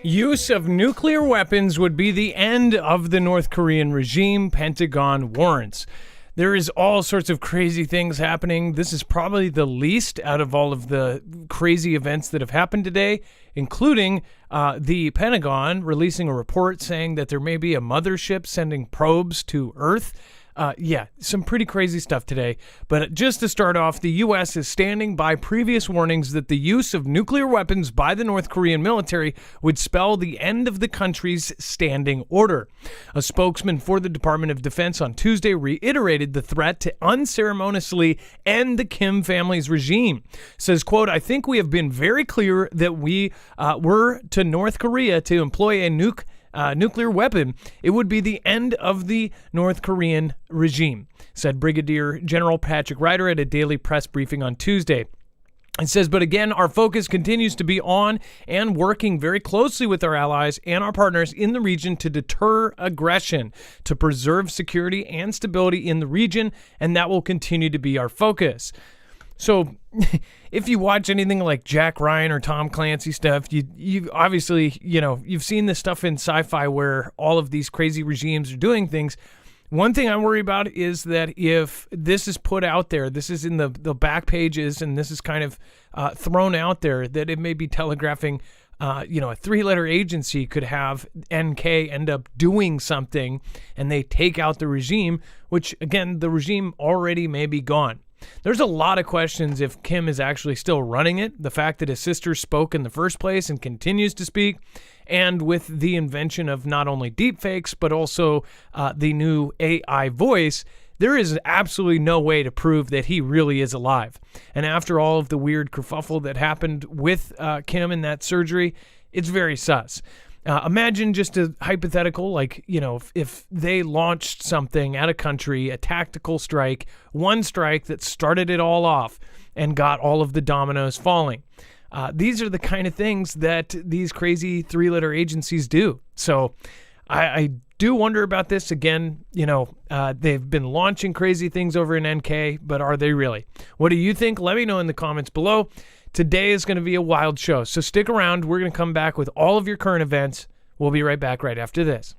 Use of nuclear weapons would be the end of the North Korean regime, Pentagon warns. There is all sorts of crazy things happening. This is probably the least out of all of the crazy events that have happened today, including the Pentagon releasing a report saying that there may be a mothership sending probes to Earth. Some pretty crazy stuff today. But just to start off, the U.S. is standing by previous warnings that the use of nuclear weapons by the North Korean military would spell the end of the country's standing order. A spokesman for the Department of Defense on Tuesday reiterated the threat to unceremoniously end the Kim family's regime. Says, quote, "I think we have been very clear that we were to North Korea to employ a nuclear weapon, it would be the end of the North Korean regime," said Brigadier General Patrick Ryder at a daily press briefing on Tuesday. It says, but again, our focus continues to be on and working very closely with our allies and our partners in the region to deter aggression, to preserve security and stability in the region, and that will continue to be our focus. So if you watch anything like Jack Ryan or Tom Clancy stuff, you obviously, you've seen this stuff in sci-fi where all of these crazy regimes are doing things. One thing I worry about is that if this is put out there, this is in the back pages, and this is kind of thrown out there, that it may be telegraphing, a three-letter agency could have NK end up doing something and they take out the regime, which, again, the regime already may be gone. There's a lot of questions if Kim is actually still running it, the fact that his sister spoke in the first place and continues to speak, and with the invention of not only deepfakes, but also the new AI voice, there is absolutely no way to prove that he really is alive. And after all of the weird kerfuffle that happened with Kim in that surgery, it's very sus. Imagine just a hypothetical, if they launched something at a country, a tactical strike, one strike that started it all off and got all of the dominoes falling. These are the kind of things that these crazy three-letter agencies do. So I do wonder about this. Again, they've been launching crazy things over in NK, but are they really? What do you think? Let me know in the comments below. Today is going to be a wild show, so stick around. We're going to come back with all of your current events. We'll be right back right after this.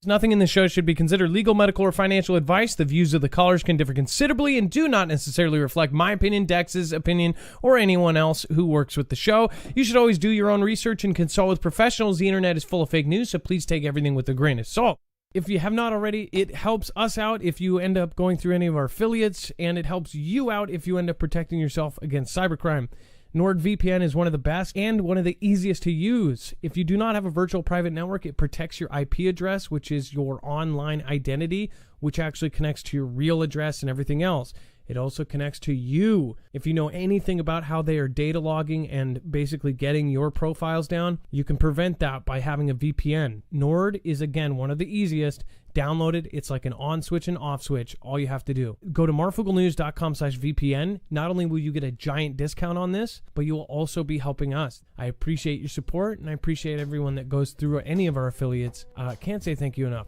Nothing in this show should be considered legal, medical, or financial advice. The views of the callers can differ considerably and do not necessarily reflect my opinion, Dex's opinion, or anyone else who works with the show. You should always do your own research and consult with professionals. The internet is full of fake news, so please take everything with a grain of salt. If you have not already, it helps us out if you end up going through any of our affiliates, and it helps you out if you end up protecting yourself against cybercrime. NordVPN is one of the best and one of the easiest to use. If you do not have a virtual private network, it protects your IP address, which is your online identity, which actually connects to your real address and everything else. It also connects to you. If you know anything about how they are data logging and basically getting your profiles down, you can prevent that by having a VPN. Nord is, again, one of the easiest. Download it. It's like an on switch and off switch. All you have to do. Go to marfooglenews.com/VPN. Not only will you get a giant discount on this, but you will also be helping us. I appreciate your support, and I appreciate everyone that goes through any of our affiliates. Can't say thank you enough.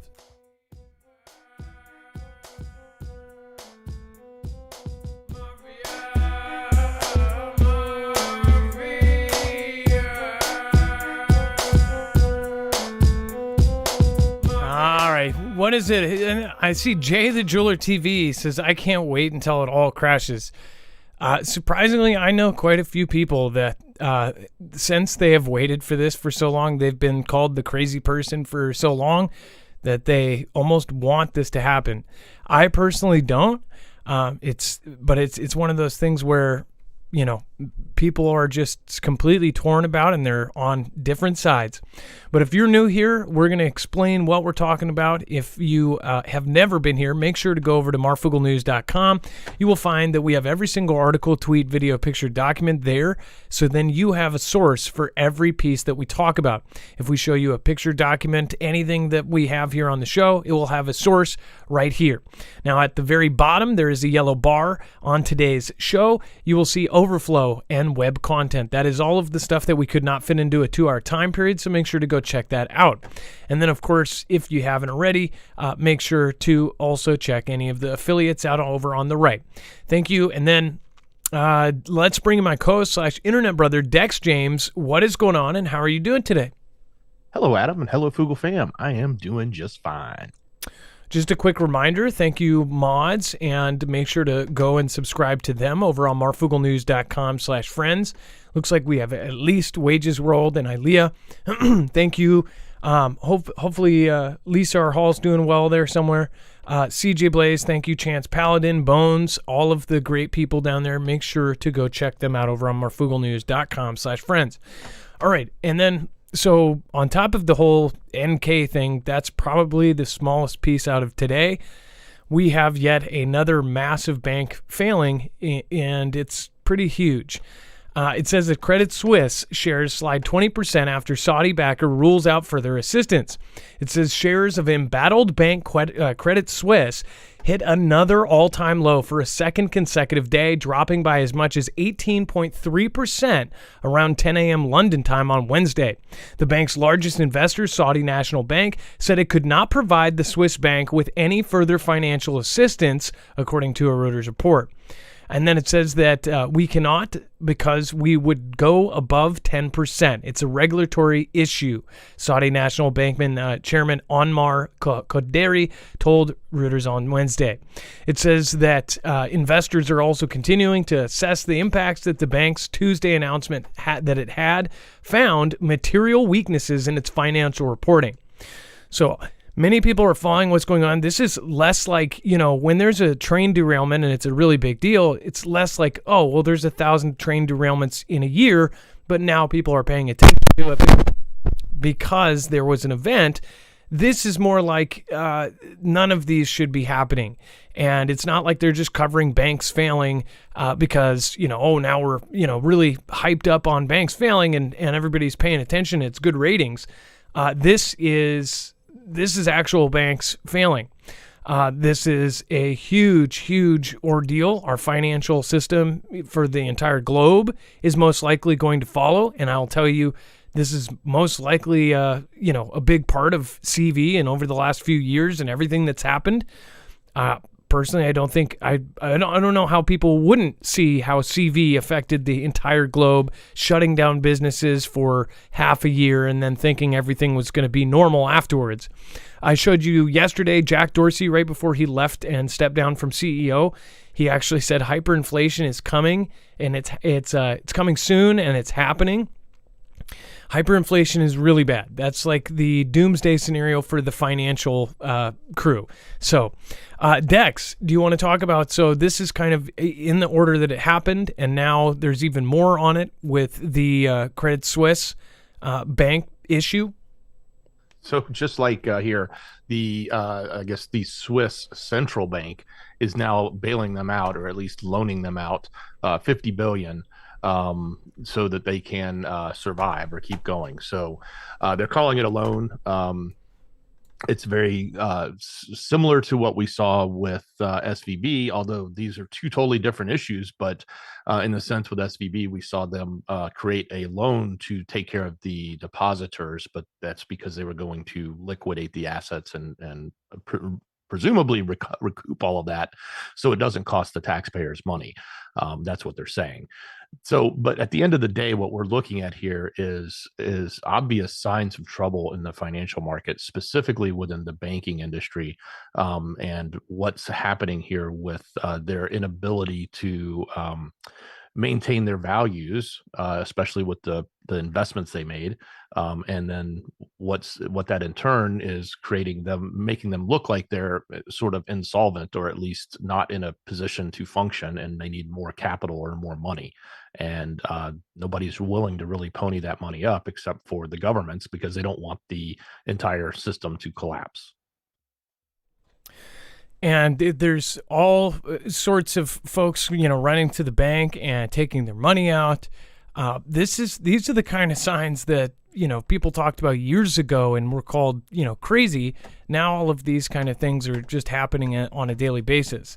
What is it? I see Jay the Jeweler TV says, I can't wait until it all crashes. Surprisingly, I know quite a few people that since they have waited for this for so long, they've been called the crazy person for so long that they almost want this to happen. I personally don't. It's one of those things where, people are just completely torn about and they're on different sides. But if you're new here, we're going to explain what we're talking about. If you have never been here, make sure to go over to marfooglenews.com. You will find that we have every single article, tweet, video, picture, document there. So then you have a source for every piece that we talk about. If we show you a picture, document, anything that we have here on the show, it will have a source right here. Now at the very bottom, there is a yellow bar on today's show. You will see overflow and web content. That is all of the stuff that we could not fit into a 2-hour time period, so make sure to go check that out. And then, of course, if you haven't already, make sure to also check any of the affiliates out over on the right. Thank you. And then Let's bring in my co-host/internet brother, Dex James. What is going on, and how are you doing today? Hello, Adam, and hello, Foogle fam. I am doing just fine. Just a quick reminder, thank you, mods, and make sure to go and subscribe to them over on marfooglenews.com/friends. Looks like we have at least Wages Rolled and Ilea. Thank you. Hopefully, Lisa Hall's doing well there somewhere. CJ Blaze, thank you. Chance Paladin, Bones, all of the great people down there. Make sure to go check them out over on marfooglenews.com/friends. All right, and then so on top of the whole NK thing, that's probably the smallest piece out of today. We have yet another massive bank failing, and it's pretty huge. It says that Credit Suisse shares slide 20% after Saudi backer rules out further assistance. It says shares of embattled bank Credit Suisse hit another all-time low for a second consecutive day, dropping by as much as 18.3% around 10 a.m. London time on Wednesday. The bank's largest investor, Saudi National Bank, said it could not provide the Swiss bank with any further financial assistance, according to a Reuters report. And then it says that we cannot because we would go above 10%. It's a regulatory issue. Saudi National Bankman Chairman Anmar Koderi told Reuters on Wednesday. It says that investors are also continuing to assess the impacts that the bank's Tuesday announcement that it had found material weaknesses in its financial reporting. So many people are following what's going on. This is less like, when there's a train derailment and it's a really big deal, it's less like, oh, well, there's 1,000 train derailments in a year, but now people are paying attention to it because there was an event. This is more like none of these should be happening. And it's not like they're just covering banks failing because, now we're, really hyped up on banks failing and everybody's paying attention. It's good ratings. This is actual banks failing. This is a huge, huge ordeal. Our financial system for the entire globe is most likely going to follow. And I'll tell you, this is most likely, a big part of CV and over the last few years and everything that's happened. Personally, I don't think I don't know how people wouldn't see how CV affected the entire globe, shutting down businesses for half a year and then thinking everything was going to be normal afterwards. I showed you yesterday Jack Dorsey right before he left and stepped down from CEO. He actually said hyperinflation is coming and it's coming soon and it's happening. Hyperinflation is really bad. That's like the doomsday scenario for the financial crew. So, Dex, do you want to talk about, so this is kind of in the order that it happened, and now there's even more on it with the Credit Suisse bank issue? So just like here, I guess the Swiss central bank is now bailing them out, or at least loaning them out $50 billion. So that they can survive or keep going. So they're calling it a loan. It's very similar to what we saw with SVB, although these are two totally different issues. But in the sense with SVB, we saw them create a loan to take care of the depositors, but that's because they were going to liquidate the assets and presumably recoup all of that, so it doesn't cost the taxpayers money. That's what they're saying. So, but at the end of the day, what we're looking at here is obvious signs of trouble in the financial market, specifically within the banking industry, and what's happening here with their inability to maintain their values, especially with the investments they made, and then what that in turn is making them look like they're sort of insolvent, or at least not in a position to function, and they need more capital or more money. And nobody's willing to really pony that money up except for the governments, because they don't want the entire system to collapse. And there's all sorts of folks, running to the bank and taking their money out. These are the kind of signs that, people talked about years ago and were called, crazy. Now all of these kind of things are just happening on a daily basis.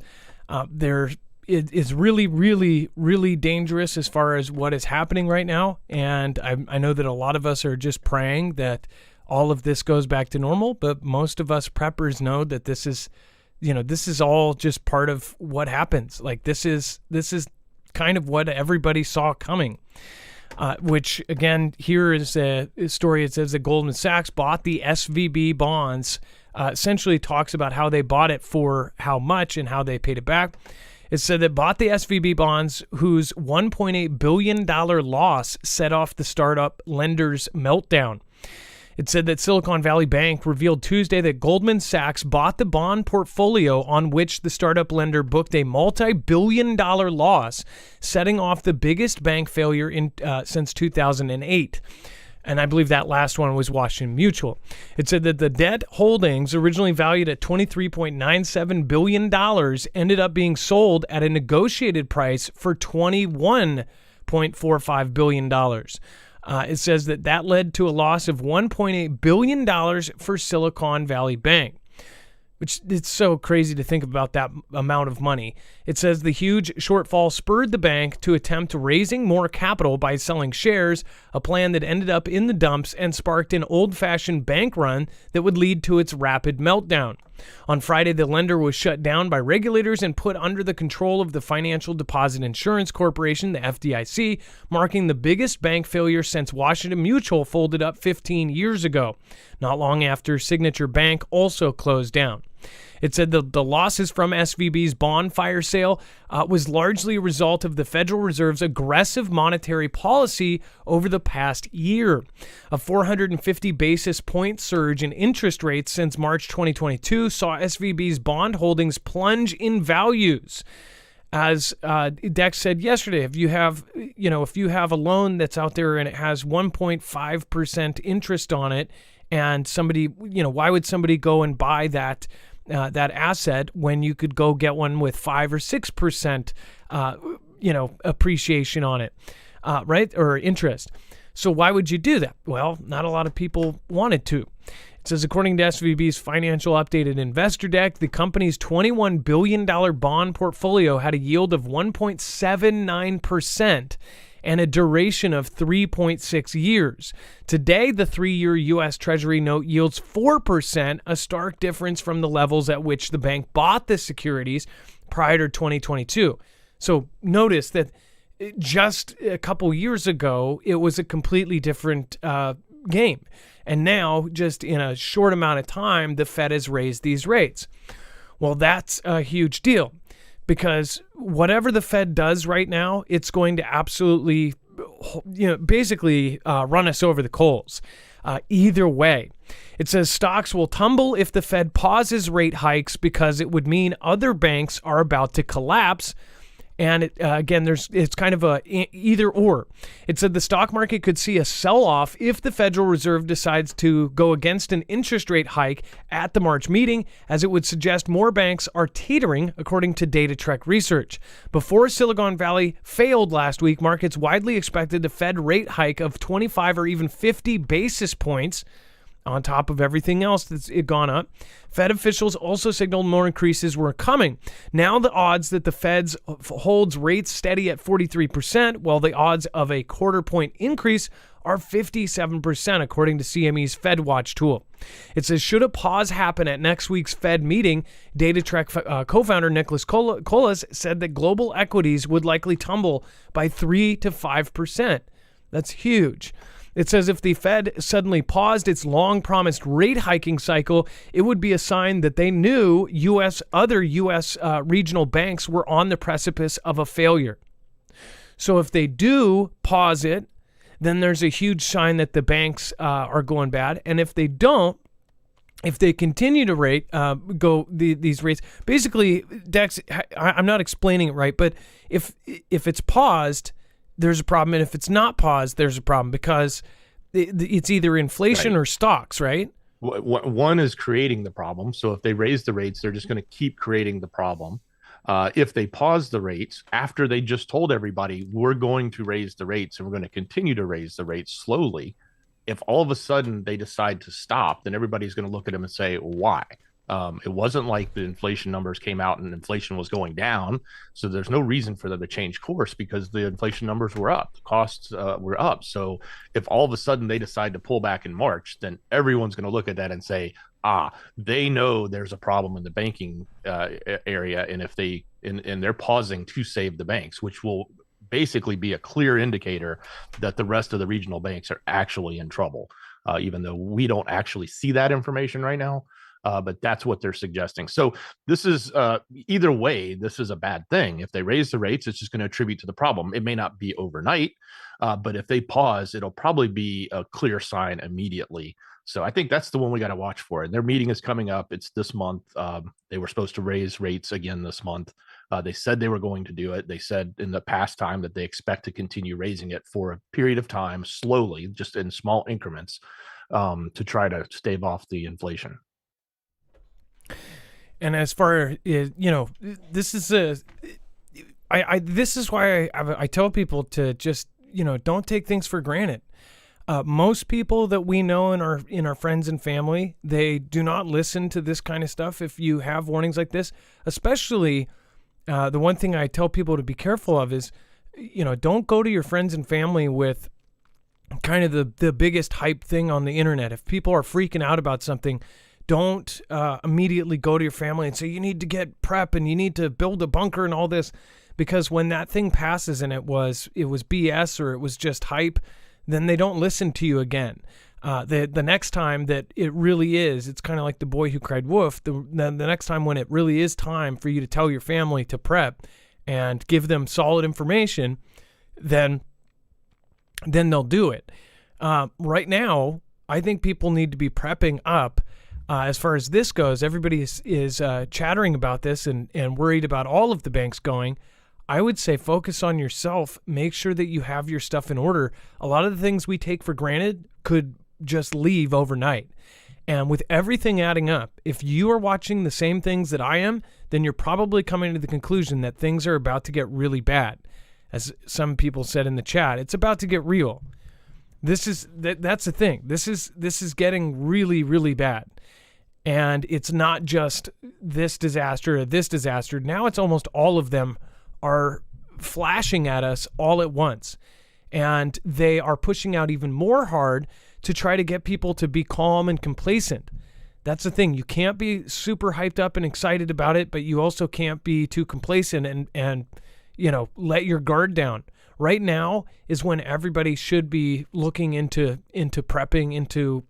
It is really, really, really dangerous as far as what is happening right now. And I know that a lot of us are just praying that all of this goes back to normal, but most of us preppers know that this is all just part of what happens. Like this is kind of what everybody saw coming. Which, again, here is a story. It says that Goldman Sachs bought the SVB bonds, essentially talks about how they bought it for how much and how they paid it back. It said that bought the SVB bonds, whose $1.8 billion loss set off the startup lender's meltdown. It said that Silicon Valley Bank revealed Tuesday that Goldman Sachs bought the bond portfolio on which the startup lender booked a multi-billion-dollar loss, setting off the biggest bank failure since 2008. And I believe that last one was Washington Mutual. It said that the debt holdings, originally valued at $23.97 billion, ended up being sold at a negotiated price for $21.45 billion. It says that led to a loss of $1.8 billion for Silicon Valley Bank, which it's so crazy to think about that amount of money. It says the huge shortfall spurred the bank to attempt raising more capital by selling shares, a plan that ended up in the dumps and sparked an old-fashioned bank run that would lead to its rapid meltdown. On Friday, the lender was shut down by regulators and put under the control of the Financial Deposit Insurance Corporation, the FDIC, marking the biggest bank failure since Washington Mutual folded up 15 years ago, not long after Signature Bank also closed down. It said the losses from SVB's bond fire sale was largely a result of the Federal Reserve's aggressive monetary policy over the past year. A 450 basis point surge in interest rates since March 2022 saw SVB's bond holdings plunge in values. As Dex said yesterday, if you have a loan that's out there and it has 1.5% interest on it, and somebody, why would somebody go and buy that asset when you could go get one with 5 or 6%, appreciation on it, right? Or interest. So why would you do that? Well, not a lot of people wanted to. It says, according to SVB's financial updated investor deck, the company's $21 billion bond portfolio had a yield of 1.79% and a duration of 3.6 years. Today, the 3-year U.S. Treasury note yields 4%, a stark difference from the levels at which the bank bought the securities prior to 2022. So notice that just a couple years ago, it was a completely different game. And now, just in a short amount of time, the Fed has raised these rates. Well, that's a huge deal, because whatever the Fed does right now, it's going to absolutely, basically run us over the coals. Either way, it says stocks will tumble if the Fed pauses rate hikes because it would mean other banks are about to collapse. And it's kind of a either or. It said the stock market could see a sell-off if the Federal Reserve decides to go against an interest rate hike at the March meeting, as it would suggest more banks are teetering, according to DataTrek research. Before Silicon Valley failed last week, markets widely expected the Fed rate hike of 25 or even 50 basis points on top of everything else that's gone up. Fed officials also signaled more increases were coming. Now the odds that the Fed holds rates steady at 43%, while the odds of a quarter point increase are 57%, according to CME's FedWatch tool. It says, should a pause happen at next week's Fed meeting, DataTrek co-founder Nicholas Colas said that global equities would likely tumble by 3 to 5%. That's huge. It says if the Fed suddenly paused its long-promised rate hiking cycle, it would be a sign that they knew other U.S. Regional banks were on the precipice of a failure. So if they do pause it, then there's a huge sign that the banks are going bad. And if they don't, if they continue to these rates, basically, Dex, I'm not explaining it right, but if it's paused, there's a problem. And if it's not paused, there's a problem, because it's either inflation or stocks, right? One is creating the problem. So if they raise the rates, they're just going to keep creating the problem. If they pause the rates after they just told everybody, we're going to raise the rates and we're going to continue to raise the rates slowly, if all of a sudden they decide to stop, then everybody's going to look at them and say, why? It wasn't like the inflation numbers came out and inflation was going down. So there's no reason for them to change course because the inflation numbers were up, the costs were up. So if all of a sudden they decide to pull back in March, then everyone's going to look at that and say, they know there's a problem in the banking area. And if they're pausing to save the banks, which will basically be a clear indicator that the rest of the regional banks are actually in trouble, even though we don't actually see that information right now. But that's what they're suggesting. So this is either way, this is a bad thing. If they raise the rates, it's just going to attribute to the problem. It may not be overnight, but if they pause, it'll probably be a clear sign immediately. So I think that's the one we got to watch for. And their meeting is coming up. It's this month. They were supposed to raise rates again this month. They said they were going to do it. They said in the past time that they expect to continue raising it for a period of time, slowly, just in small increments, to try to stave off the inflation. And as far as, this is this is why I tell people to just, don't take things for granted. Most people that we know in our friends and family, they do not listen to this kind of stuff. If you have warnings like this, especially the one thing I tell people to be careful of is, don't go to your friends and family with kind of the biggest hype thing on the internet. If people are freaking out about something, don't immediately go to your family and say you need to get prep and you need to build a bunker and all this, because when that thing passes and it was BS or it was just hype, then they don't listen to you again. The next time that it really is, it's kind of like the boy who cried wolf. The next time when it really is time for you to tell your family to prep and give them solid information, then they'll do it. Right now, I think people need to be prepping up. As far as this goes, everybody is chattering about this and worried about all of the banks going. I would say focus on yourself. Make sure that you have your stuff in order. A lot of the things we take for granted could just leave overnight. And with everything adding up, if you are watching the same things that I am, then you're probably coming to the conclusion that things are about to get really bad. As some people said in the chat, it's about to get real. That's the thing. This is getting really, really bad. And it's not just this disaster or this disaster. Now it's almost all of them are flashing at us all at once. And they are pushing out even more hard to try to get people to be calm and complacent. That's the thing. You can't be super hyped up and excited about it, but you also can't be too complacent and let your guard down. Right now is when everybody should be looking into prepping, into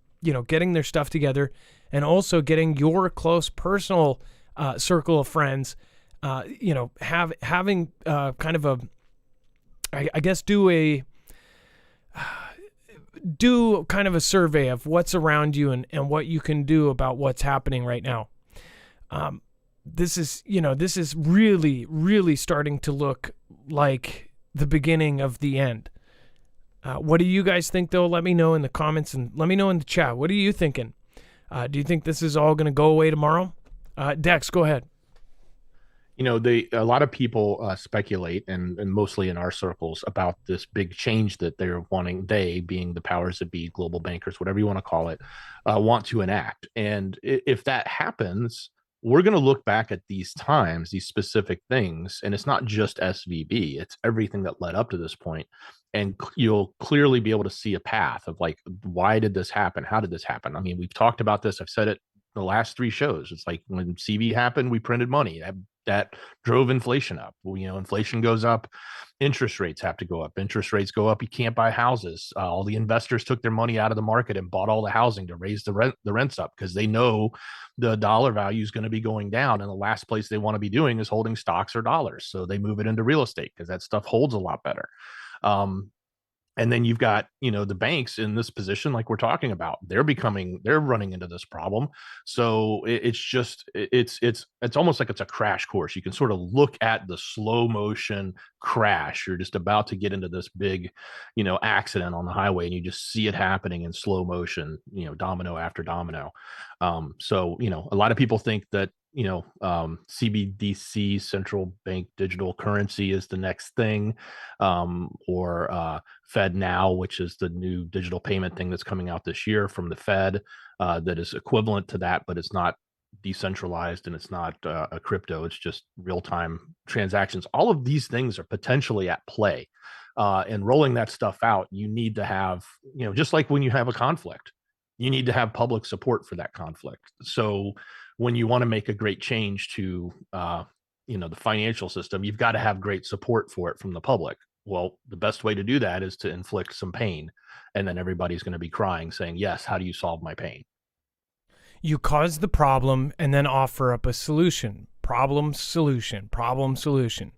getting their stuff together, and also getting your close personal circle of friends, having kind of do kind of a survey of what's around you and what you can do about what's happening right now. This is really, really starting to look like the beginning of the end. What do you guys think, though? Let me know in the comments and let me know in the chat. What are you thinking? Do you think this is all going to go away tomorrow? Dex, go ahead. A lot of people speculate, and mostly in our circles, about this big change that they're wanting, they being the powers that be, global bankers, whatever you want to call it, want to enact. And if that happens, we're going to look back at these times, these specific things, and it's not just SVB, it's everything that led up to this point. And you'll clearly be able to see a path of like, why did this happen? How did this happen? I mean, we've talked about this. I've said it the last 3 shows. It's like when CB happened, we printed money. That drove inflation up. Inflation goes up, interest rates have to go up. Interest rates go up, you can't buy houses. All the investors took their money out of the market and bought all the housing to raise the rents up, because they know the dollar value is going to be going down, and the last place they want to be doing is holding stocks or dollars. So they move it into real estate because that stuff holds a lot better. And then you've got, the banks in this position, like we're talking about, they're running into this problem. So it's almost like it's a crash course. You can sort of look at the slow motion crash. You're just about to get into this big, accident on the highway, and you just see it happening in slow motion, domino after domino. So, a lot of people think that, CBDC, central bank digital currency, is the next thing, or Fed Now, which is the new digital payment thing that's coming out this year from the Fed, that is equivalent to that, but it's not decentralized and it's not a crypto. It's just real-time transactions. All of these things are potentially at play, and rolling that stuff out, you need to have, just like when you have a conflict, you need to have public support for that conflict. So when you want to make a great change to the financial system, you've got to have great support for it from the public. Well, the best way to do that is to inflict some pain. And then everybody's going to be crying, saying, yes, how do you solve my pain? You cause the problem and then offer up a solution. Problem, solution, problem, solution.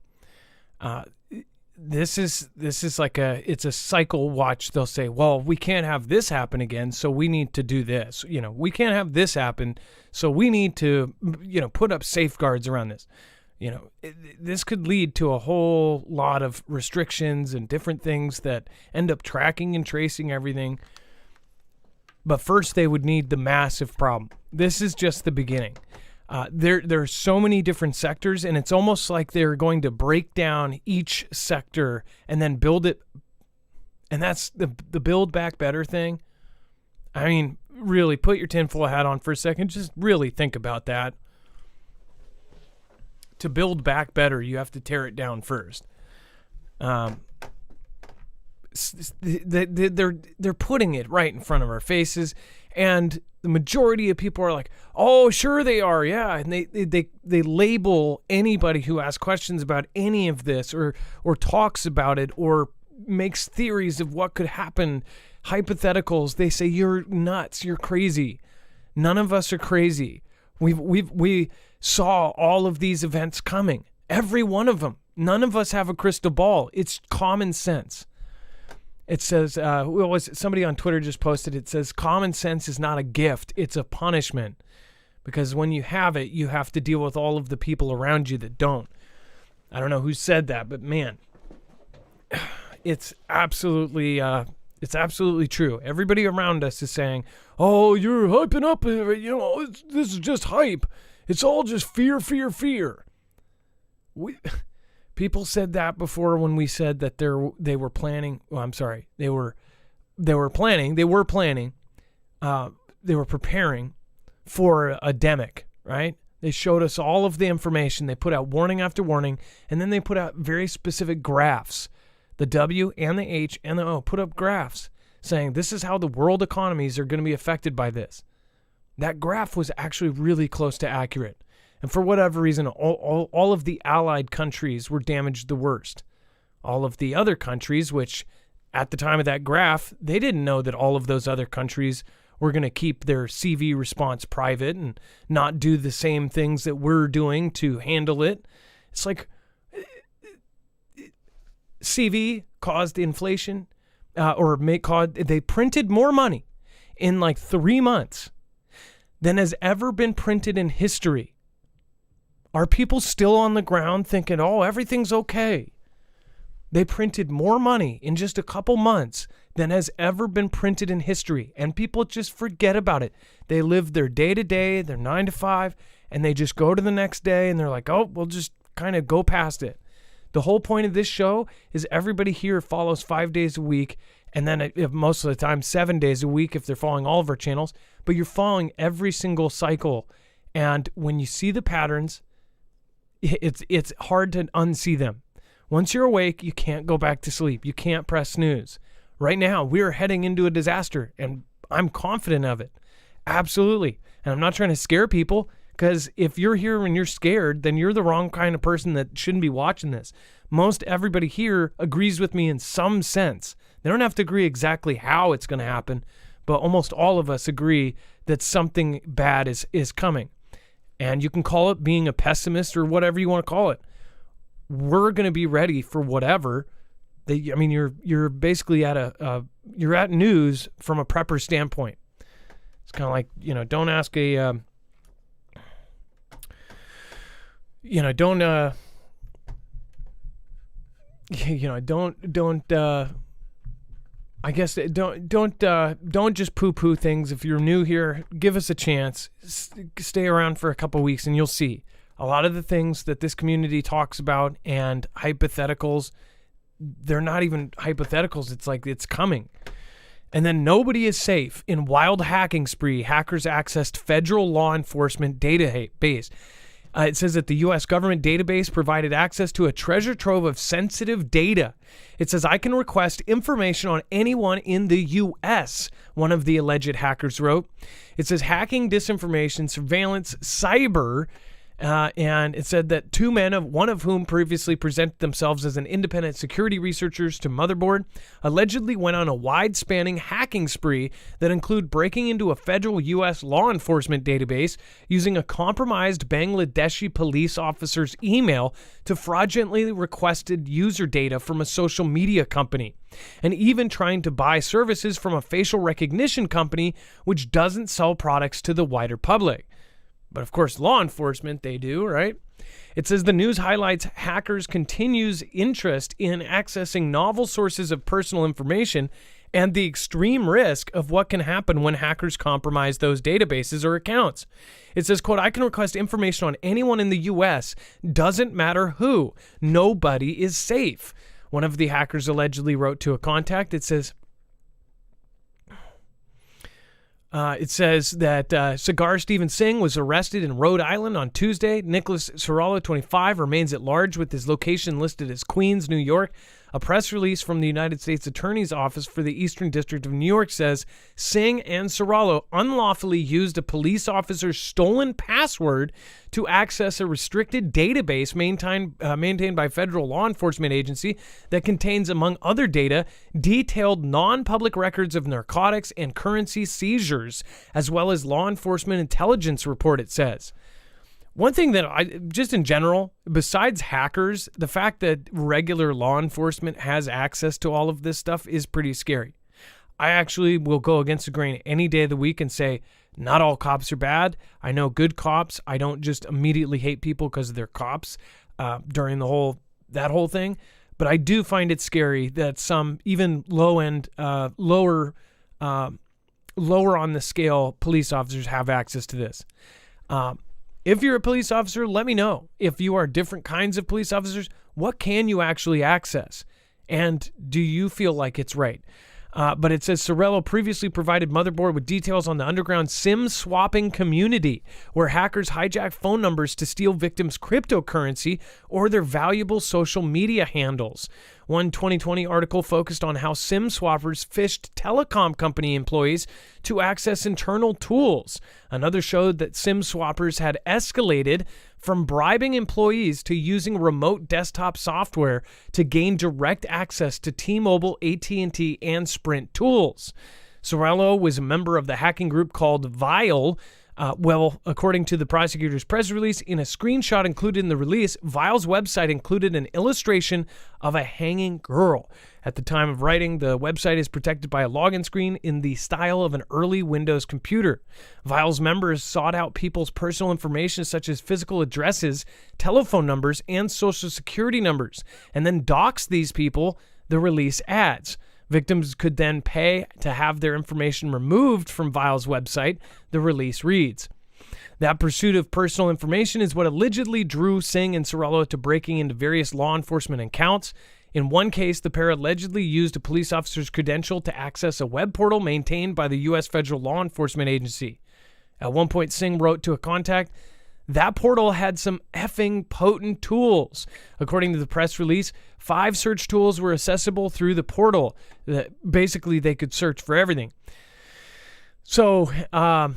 This is like it's a cycle. Watch, they'll say, well, we can't have this happen again, so we need to do this. We can't have this happen, so we need to, put up safeguards around this. This could lead to a whole lot of restrictions and different things that end up tracking and tracing everything. But first, they would need the massive problem. This is just the beginning. There are so many different sectors, and it's almost like they're going to break down each sector and then build it. And that's the Build Back Better thing. I mean, really, put your tinfoil hat on for a second. Just really think about that. To build back better, you have to tear it down first. They're putting it right in front of our faces, and the majority of people are like, "Oh, sure they are, yeah." And they label anybody who asks questions about any of this, or talks about it, or makes theories of what could happen, hypotheticals. They say you're nuts, you're crazy. None of us are crazy. We saw all of these events coming, every one of them. None of us have a crystal ball. It's common sense. It says, somebody on Twitter just posted, it says, common sense is not a gift, it's a punishment. Because when you have it, you have to deal with all of the people around you that don't. I don't know who said that, but man, it's absolutely true. Everybody around us is saying, oh, you're hyping up, this is just hype. It's all just fear, fear, fear. People said that before when we said that they were planning. Well, I'm sorry. They were preparing for a demic, right? They showed us all of the information. They put out warning after warning, and then they put out very specific graphs. The W and the H and the O put up graphs saying this is how the world economies are going to be affected by this. That graph was actually really close to accurate. And for whatever reason, all of the allied countries were damaged the worst. All of the other countries, which at the time of that graph, they didn't know that all of those other countries were going to keep their CV response private and not do the same things that we're doing to handle it. It's like CV caused inflation, they printed more money in like 3 months than has ever been printed in history. Are people still on the ground thinking, oh, everything's okay? They printed more money in just a couple months than has ever been printed in history, and people just forget about it. They live their day-to-day, their 9 to 5, and they just go to the next day, and they're like, oh, we'll just kind of go past it. The whole point of this show is everybody here follows 5 days a week, and then most of the time 7 days a week if they're following all of our channels, but you're following every single cycle. And when you see the patterns, it's hard to unsee them. Once you're awake, you can't go back to sleep. You can't press snooze. Right now, we're heading into a disaster, and I'm confident of it. Absolutely. And I'm not trying to scare people, because if you're here and you're scared, then you're the wrong kind of person that shouldn't be watching this. Most everybody here agrees with me in some sense. They don't have to agree exactly how it's going to happen, but almost all of us agree that something bad is coming. And you can call it being a pessimist or whatever you want to call it. We're going to be ready for whatever. You're basically you're at news from a prepper standpoint. It's kind of like, don't ask a, don't just poo-poo things. If you're new here, give us a chance. Stay around for a couple weeks and you'll see. A lot of the things that this community talks about and hypotheticals, they're not even hypotheticals. It's like it's coming. And then nobody is safe. In wild hacking spree, hackers accessed federal law enforcement database. It says that the U.S. government database provided access to a treasure trove of sensitive data. It says, I can request information on anyone in the U.S., one of the alleged hackers wrote. It says, hacking, disinformation, surveillance, cyber, And it said that two men, one of whom previously presented themselves as an independent security researchers to Motherboard, allegedly went on a wide-spanning hacking spree that included breaking into a federal U.S. law enforcement database using a compromised Bangladeshi police officer's email to fraudulently requested user data from a social media company, and even trying to buy services from a facial recognition company which doesn't sell products to the wider public. But of course, law enforcement, they do, right? It says the news highlights hackers' continues interest in accessing novel sources of personal information and the extreme risk of what can happen when hackers compromise those databases or accounts. It says, quote, I can request information on anyone in the U.S. Doesn't matter who. Nobody is safe. One of the hackers allegedly wrote to a contact. It says that Cigar Stephen Singh was arrested in Rhode Island on Tuesday. Nicholas Sorrello, 25, remains at large with his location listed as Queens, New York. A press release from the United States Attorney's Office for the Eastern District of New York says Singh and Sorrello unlawfully used a police officer's stolen password to access a restricted database maintained by federal law enforcement agency that contains, among other data, detailed non-public records of narcotics and currency seizures, as well as law enforcement intelligence report, it says. One thing that just in general, besides hackers, the fact that regular law enforcement has access to all of this stuff is pretty scary. I actually will go against the grain any day of the week and say, not all cops are bad. I know good cops. I don't just immediately hate people because they're cops during that whole thing. But I do find it scary that some even lower on the scale police officers have access to this. If you're a police officer, let me know. If you are different kinds of police officers, what can you actually access? And do you feel like it's right? But it says Sorrello previously provided Motherboard with details on the underground SIM swapping community, where hackers hijack phone numbers to steal victims' cryptocurrency or their valuable social media handles. One 2020 article focused on how SIM swappers phished telecom company employees to access internal tools. Another showed that SIM swappers had escalated from bribing employees to using remote desktop software to gain direct access to T-Mobile, AT&T, and Sprint tools. Sorrello was a member of the hacking group called Vile. According to the prosecutor's press release, in a screenshot included in the release, Vile's website included an illustration of a hanging girl. At the time of writing, the website is protected by a login screen in the style of an early Windows computer. Vile's members sought out people's personal information such as physical addresses, telephone numbers, and social security numbers, and then doxed these people, the release adds. Victims could then pay to have their information removed from Vile's website, the release reads. That pursuit of personal information is what allegedly drew Singh and Sorrello to breaking into various law enforcement accounts. In one case, the pair allegedly used a police officer's credential to access a web portal maintained by the U.S. Federal Law Enforcement Agency. At one point, Singh wrote to a contact, that portal had some effing potent tools. According to the press release, 5 search tools were accessible through the portal. Basically, they could search for everything. So, and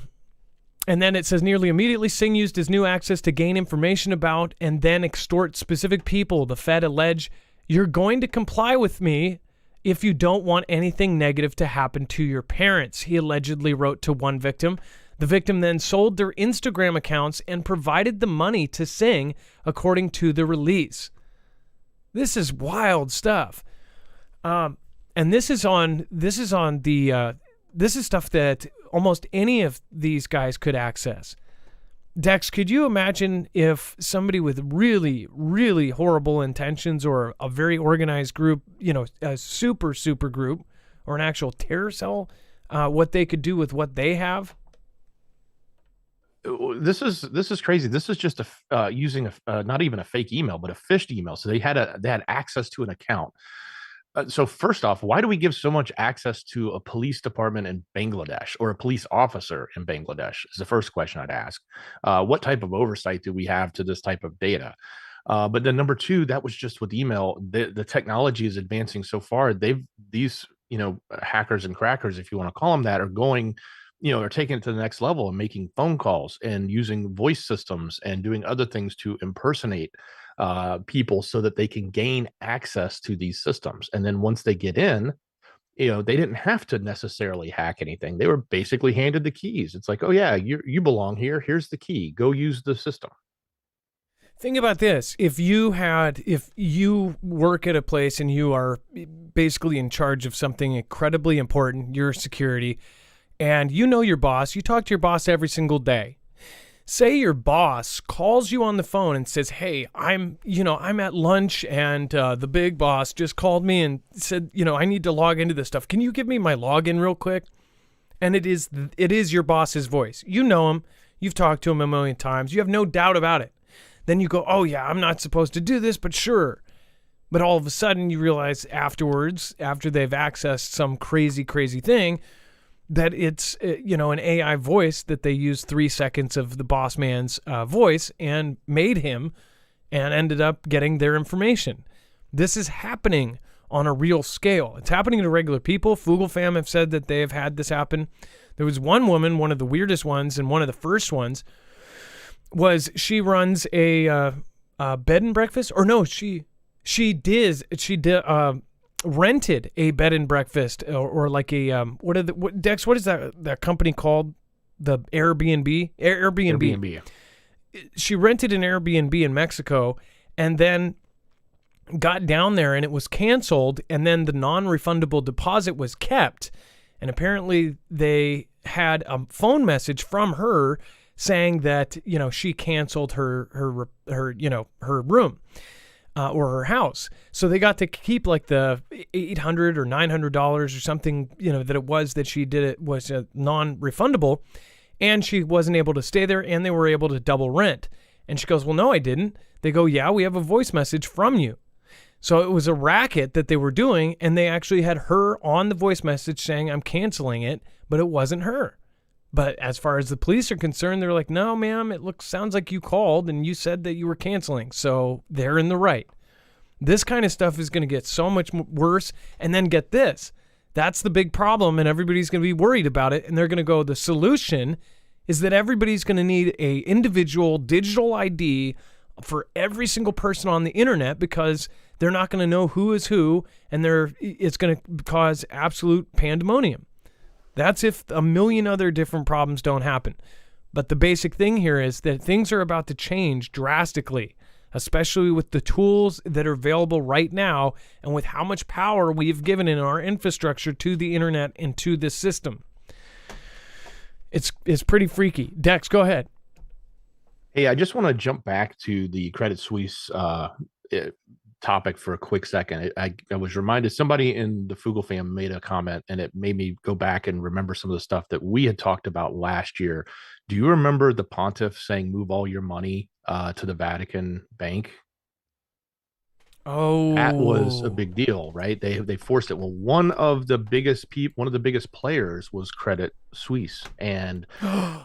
then it says nearly immediately, Singh used his new access to gain information about and then extort specific people. The Fed allege, you're going to comply with me if you don't want anything negative to happen to your parents, he allegedly wrote to one victim. The victim then sold their Instagram accounts and provided the money to Singh, according to the release. This is wild stuff. And this is stuff that almost any of these guys could access. Dex, could you imagine if somebody with really, really horrible intentions or a very organized group, a super group or an actual terror cell, what they could do with what they have? This is crazy. This is just using not even a fake email, but a phished email. So they had access to an account. So first off, why do we give so much access to a police department in Bangladesh or a police officer in Bangladesh? Is the first question I'd ask. What type of oversight do we have to this type of data? But then number two, that was just with email. The technology is advancing so far. These hackers and crackers, if you want to call them that, are going are taking it to the next level and making phone calls and using voice systems and doing other things to impersonate people so that they can gain access to these systems. And then once they get in, they didn't have to necessarily hack anything. They were basically handed the keys. It's like, oh yeah, you belong here. Here's the key. Go use the system. Think about this. If you work at a place and you are basically in charge of something incredibly important, your security, and you know your boss, you talk to your boss every single day. Say your boss calls you on the phone and says, "Hey, I'm at lunch and the big boss just called me and said, I need to log into this stuff. Can you give me my login real quick?" And it is your boss's voice. You know him. You've talked to him a million times. You have no doubt about it. Then you go, "Oh yeah, I'm not supposed to do this, but sure." But all of a sudden you realize afterwards, after they've accessed some crazy, crazy thing, that it's an AI voice that they used 3 seconds of the boss man's voice and made him and ended up getting their information. This is happening on a real scale. It's happening to regular people. Foogle fam have said that they have had this happen. There was one woman, one of the weirdest ones and one of the first ones, was she runs a bed and breakfast, or no, she rented a bed and breakfast, or like a Dex, what is that company called? The Airbnb. Airbnb. She rented an Airbnb in Mexico and then got down there and it was canceled, and then the non-refundable deposit was kept, and apparently they had a phone message from her saying that she canceled her room or her house, so they got to keep like the $800 or $900 or something that it was that she did. It was non-refundable, and she wasn't able to stay there, and they were able to double rent. And she goes, "Well, no, I didn't." They go, "Yeah, we have a voice message from you." So it was a racket that they were doing, and they actually had her on the voice message saying, "I'm canceling it," but it wasn't her. But as far as the police are concerned, they're like, "No, ma'am, sounds like you called and you said that you were canceling." So they're in the right. This kind of stuff is going to get so much worse. And then get this. That's the big problem, and everybody's going to be worried about it. And they're going to go, the solution is that everybody's going to need a individual digital ID for every single person on the internet, because they're not going to know who is who, and it's going to cause absolute pandemonium. That's if a million other different problems don't happen. But the basic thing here is that things are about to change drastically, especially with the tools that are available right now and with how much power we've given in our infrastructure to the internet and to this system. It's pretty freaky. Dex, go ahead. Hey, I just want to jump back to the Credit Suisse topic for a quick second. I was reminded, somebody in the Fugel fam made a comment, and it made me go back and remember some of the stuff that we had talked about last year. Do you remember the pontiff saying, "Move all your money to the Vatican bank"? Oh, That was a big deal, right? They forced it. Well, one of the biggest players was Credit Suisse, and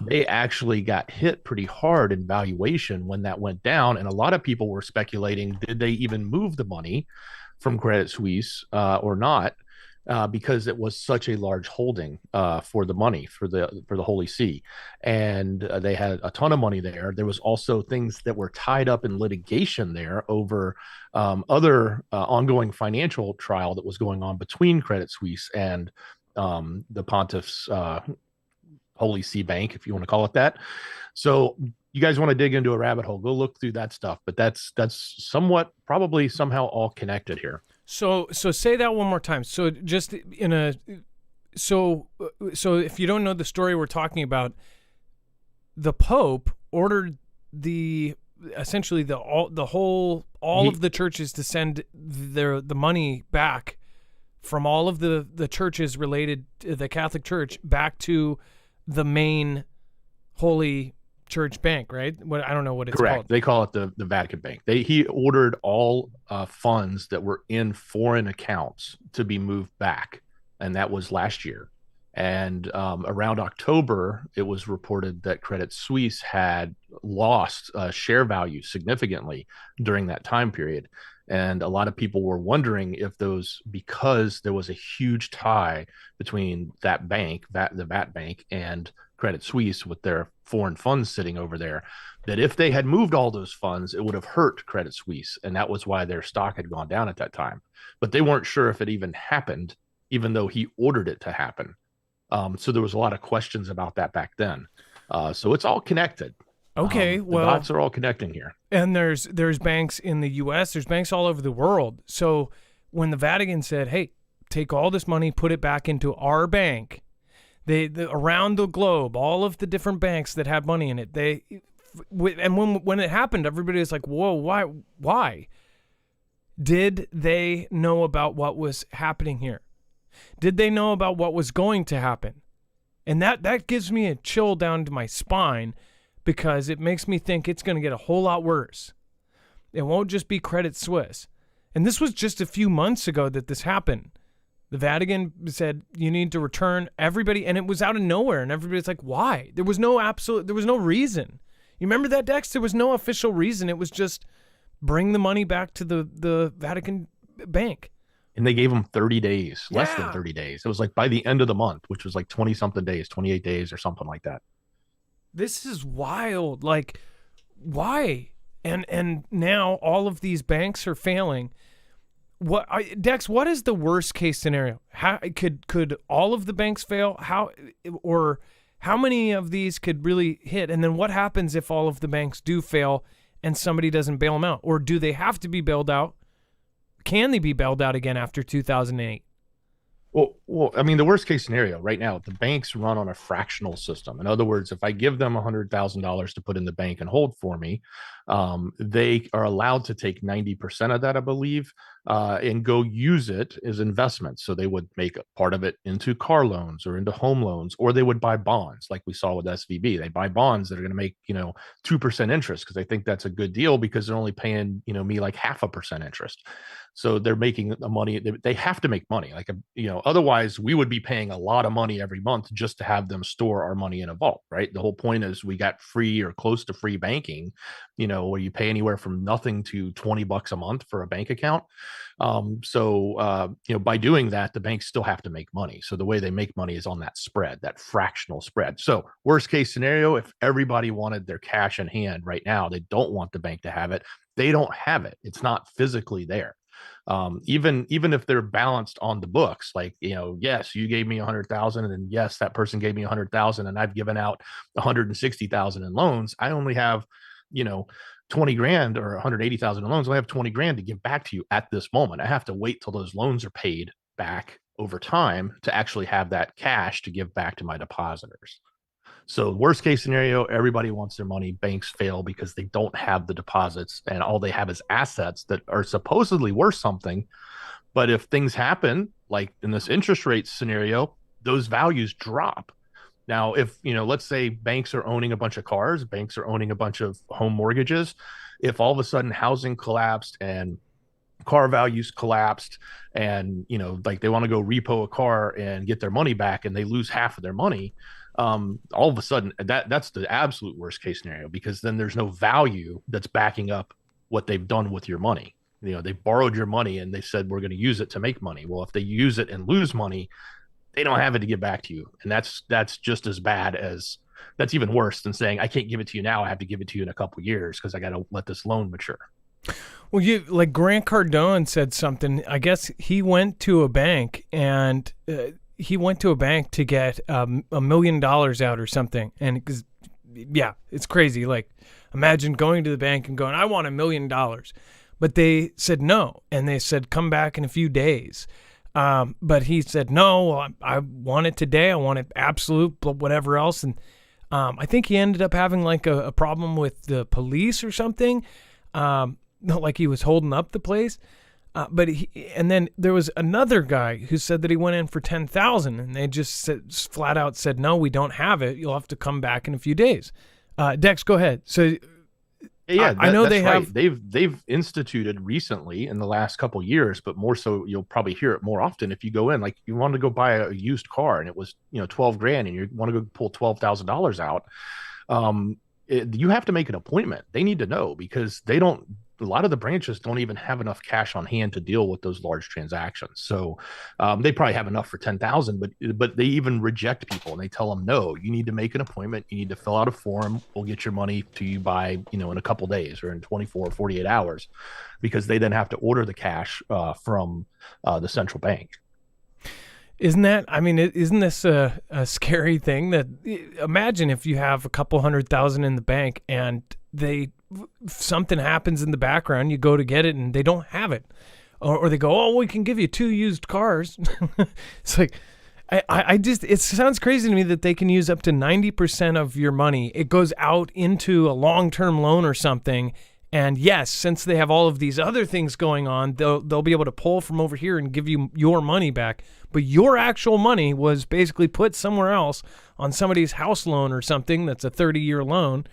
they actually got hit pretty hard in valuation when that went down. And a lot of people were speculating, did they even move the money from Credit Suisse or not? Because it was such a large holding for the money for the Holy See, and they had a ton of money there. There was also things that were tied up in litigation there over other ongoing financial trial that was going on between Credit Suisse and the Pontiff's Holy See Bank, if you want to call it that. So you guys want to dig into a rabbit hole, go look through that stuff. But that's somewhat, probably somehow all connected here. So say that one more time. So just so if you don't know the story we're talking about, the Pope ordered essentially all of the churches to send the money back from all of the churches related to the Catholic Church back to the main Holy Church Bank, right? I don't know what it's Correct. called. They call it the Vatican Bank. He ordered all funds that were in foreign accounts to be moved back, and that was last year. And around October, it was reported that Credit Suisse had lost share value significantly during that time period. And a lot of people were wondering if those, because there was a huge tie between that bank, the VAT bank, and Credit Suisse with their foreign funds sitting over there, that if they had moved all those funds, it would have hurt Credit Suisse. And that was why their stock had gone down at that time. But they weren't sure if it even happened, even though he ordered it to happen. So there was a lot of questions about that back then. So it's all connected. Okay, The well, dots are all connecting here. and there's banks in the U.S., there's banks all over the world. So when the Vatican said, "Hey, take all this money, put it back into our bank," around the globe, all of the different banks that had money in it, when it happened, everybody was like, "Whoa, why?" Did they know about what was happening here? Did they know about what was going to happen? And that gives me a chill down to my spine, because it makes me think it's going to get a whole lot worse. It won't just be Credit Suisse. And this was just a few months ago that this happened. The Vatican said, you need to return everybody, and it was out of nowhere, and everybody's like, why? There was no reason. You remember that, Dex? There was no official reason. It was just bring the money back to the Vatican bank. And they gave them 30 days, less Yeah. than 30 days. It was like by the end of the month, which was like 20 something days, 28 days or something like that. This is wild. Like, why? And now all of these banks are failing. Dex, what is the worst case scenario? How could all of the banks fail? How many of these could really hit? And then what happens if all of the banks do fail and somebody doesn't bail them out? Or do they have to be bailed out? Can they be bailed out again after 2008? Well, I mean, the worst case scenario right now, the banks run on a fractional system. In other words, if I give them $100,000 to put in the bank and hold for me, they are allowed to take 90% of that, I believe, and go use it as investments. So they would make a part of it into car loans or into home loans, or they would buy bonds like we saw with SVB. They buy bonds that are going to make, 2% interest because they think that's a good deal because they're only paying, me like 0.5% interest. So they're making the money. They have to make money. Like, otherwise we would be paying a lot of money every month just to have them store our money in a vault, right? The whole point is we got free or close to free banking, where you pay anywhere from nothing to $20 a month for a bank account. By doing that, the banks still have to make money. So the way they make money is on that spread, that fractional spread. So worst case scenario, if everybody wanted their cash in hand right now, they don't want the bank to have it. They don't have it. It's not physically there. Even if they're balanced on the books, like, yes, you gave me 100,000 and yes, that person gave me 100,000 and I've given out 160,000 in loans. I only have, 20 grand or 180,000 in loans. I have 20 grand to give back to you at this moment. I have to wait till those loans are paid back over time to actually have that cash to give back to my depositors. So worst case scenario, everybody wants their money. Banks fail because they don't have the deposits and all they have is assets that are supposedly worth something. But if things happen, like in this interest rate scenario, those values drop. Now, if, let's say banks are owning a bunch of cars, banks are owning a bunch of home mortgages. If all of a sudden housing collapsed and car values collapsed and, like they want to go repo a car and get their money back and they lose half of their money, all of a sudden that's the absolute worst case scenario, because then there's no value that's backing up what they've done with your money. They borrowed your money and they said, we're going to use it to make money. Well, if they use it and lose money, they don't have it to give back to you. And that's just as bad as, that's even worse than saying, I can't give it to you now. I have to give it to you in a couple of years because I got to let this loan mature. Well, like Grant Cardone said something. I guess he went to a bank and to get $1 million out or something. And it's crazy. Like, imagine going to the bank and going, I want $1 million. But they said no. And they said, come back in a few days. But he said, no, I want it today. I want it absolute, whatever else. And I think he ended up having like a problem with the police or something. Like he was holding up the place. And then there was another guy who said that he went in for 10,000 and they just flat out said, no, we don't have it. You'll have to come back in a few days. Dex, go ahead. So Yeah, I know that's they right. have. They've instituted recently in the last couple of years, but more so you'll probably hear it more often if you go in. Like you want to go buy a used car and it was 12 grand, and you want to go pull $12,000 out. You have to make an appointment. They need to know because they don't. A lot of the branches don't even have enough cash on hand to deal with those large transactions. So they probably have enough for 10,000, but they even reject people and they tell them no. You need to make an appointment. You need to fill out a form. We'll get your money to you by in a couple days or in 24 or 48 hours, because they then have to order the cash from the central bank. Isn't that? I mean, isn't this a scary thing? That imagine if you have a couple 100,000 in the bank and something happens in the background, you go to get it and they don't have it, or they go, oh, we can give you 2 used cars. It's like, I just, it sounds crazy to me that they can use up to 90% of your money. It goes out into a long-term loan or something. And yes, since they have all of these other things going on, they'll be able to pull from over here and give you your money back. But your actual money was basically put somewhere else on somebody's house loan or something that's a 30-year loan.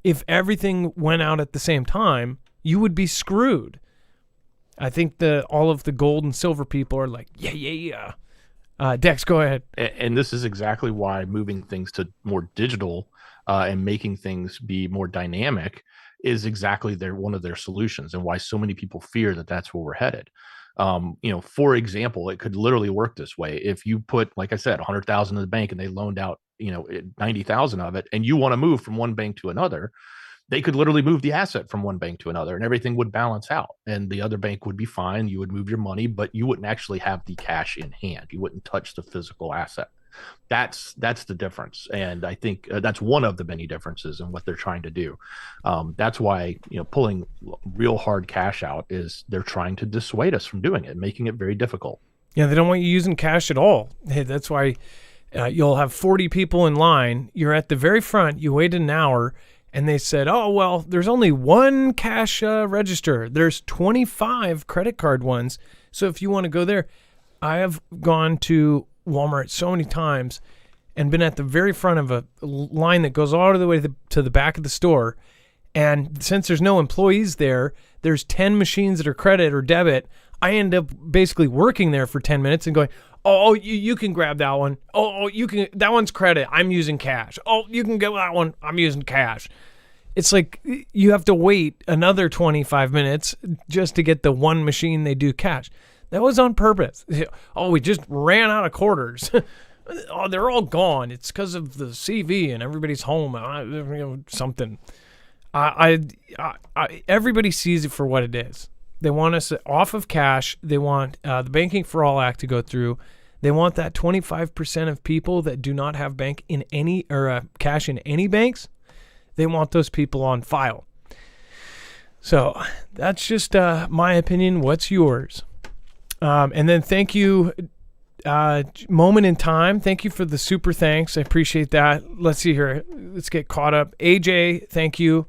If everything went out at the same time, you would be screwed. I think all of the gold and silver people are like, yeah. Dex, go ahead. And this is exactly why moving things to more digital and making things be more dynamic is exactly one of their solutions, and why so many people fear that that's where we're headed. For example, it could literally work this way. If you put, like I said, 100,000 in the bank and they loaned out 90,000 of it, and you want to move from one bank to another, they could literally move the asset from one bank to another and everything would balance out, and the other bank would be fine. You would move your money, but you wouldn't actually have the cash in hand. You wouldn't touch the physical asset. That's the difference, and I think that's one of the many differences in what they're trying to do. That's why pulling real hard cash out is they're trying to dissuade us from doing it, making it very difficult. Yeah, they don't want you using cash at all. Hey, that's why you'll have 40 people in line. You're at the very front. You waited an hour, and they said, oh, well, there's only one cash register. There's 25 credit card ones. So if you want to go there, I have gone to Walmart so many times and been at the very front of a line that goes all the way to the back of the store. And since there's no employees there, there's 10 machines that are credit or debit. I end up basically working there for 10 minutes and going, oh, you can grab that one. Oh, you can, that one's credit. I'm using cash. Oh, you can get that one. I'm using cash. It's like you have to wait another 25 minutes just to get the one machine they do cash. That was on purpose. Oh, we just ran out of quarters. Oh, they're all gone. It's because of the CV and everybody's home. Something. Everybody sees it for what it is. They want us off of cash. They want the Banking for All Act to go through. They want that 25% of people that do not have bank in any or cash in any banks. They want those people on file. So that's just my opinion. What's yours? And then thank you, Moment in Time. Thank you for the super thanks. I appreciate that. Let's see here. Let's get caught up. AJ, thank you.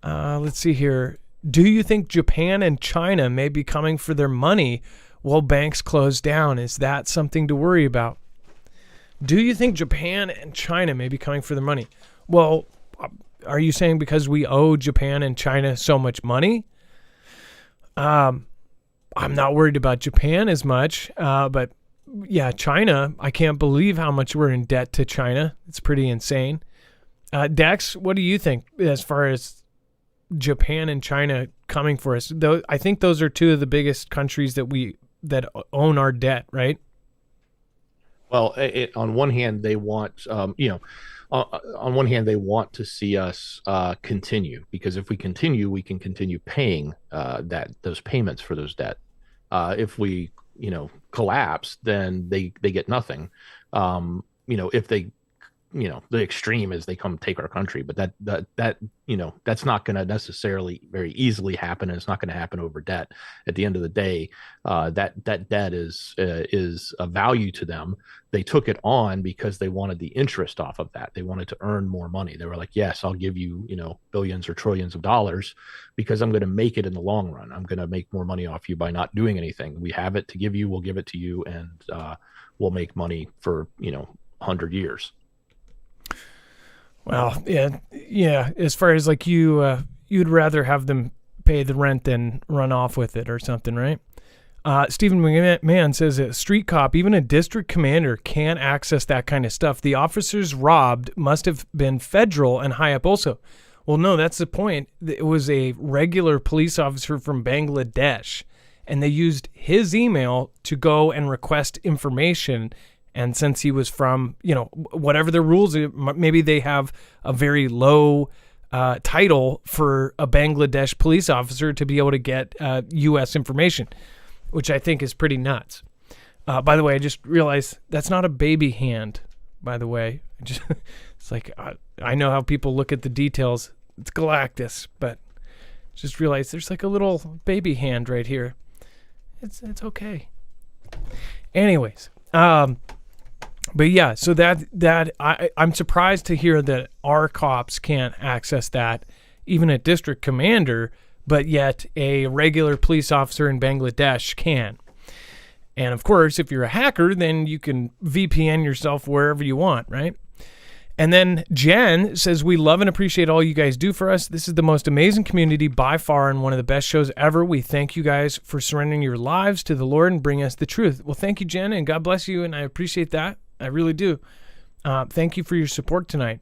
Let's see here. Do you think Japan and China may be coming for their money while banks close down? Is that something to worry about? Do you think Japan and China may be coming for their money? Well, are you saying because we owe Japan and China so much money? I'm not worried about Japan as much, but yeah, China, I can't believe how much we're in debt to China. It's pretty insane. Dex, what do you think as far as Japan and China coming for us? Though I think those are two of the biggest countries that own our debt, right? Well, on one hand, they want, on one hand, they want to see us continue, because if we continue, we can continue paying those payments for those debt. If we, collapse, then they get nothing. If they, the extreme is they come take our country, but that's not going to necessarily very easily happen, and it's not going to happen over debt. At the end of the day, that debt is a value to them. They took it on because they wanted the interest off of that. They wanted to earn more money. They were like, yes, I'll give you, billions or trillions of dollars because I'm going to make it in the long run. I'm going to make more money off you by not doing anything. We have it to give you. We'll give it to you, and we'll make money for 100 years. Well, yeah. As far as like you you'd rather have them pay the rent than run off with it or something, right? Stephen McMahon says a street cop, even a district commander, can't access that kind of stuff. The officers robbed must have been federal and high up also. Well, no, that's the point. It was a regular police officer from Bangladesh, and they used his email to go and request information. And since he was from, whatever the rules, maybe they have a very low title for a Bangladesh police officer to be able to get U.S. information, which I think is pretty nuts. By the way, I just realized that's not a baby hand, by the way. It's like, I know how people look at the details. It's Galactus, but just realized there's like a little baby hand right here. It's okay. Anyways, but yeah, so I'm surprised to hear that our cops can't access that, even a district commander, but yet a regular police officer in Bangladesh can. And of course, if you're a hacker, then you can VPN yourself wherever you want, right? And then Jen says, we love and appreciate all you guys do for us. This is the most amazing community by far and one of the best shows ever. We thank you guys for surrendering your lives to the Lord and bringing us the truth. Well, thank you, Jen, and God bless you, and I appreciate that. I really do. Thank you for your support tonight.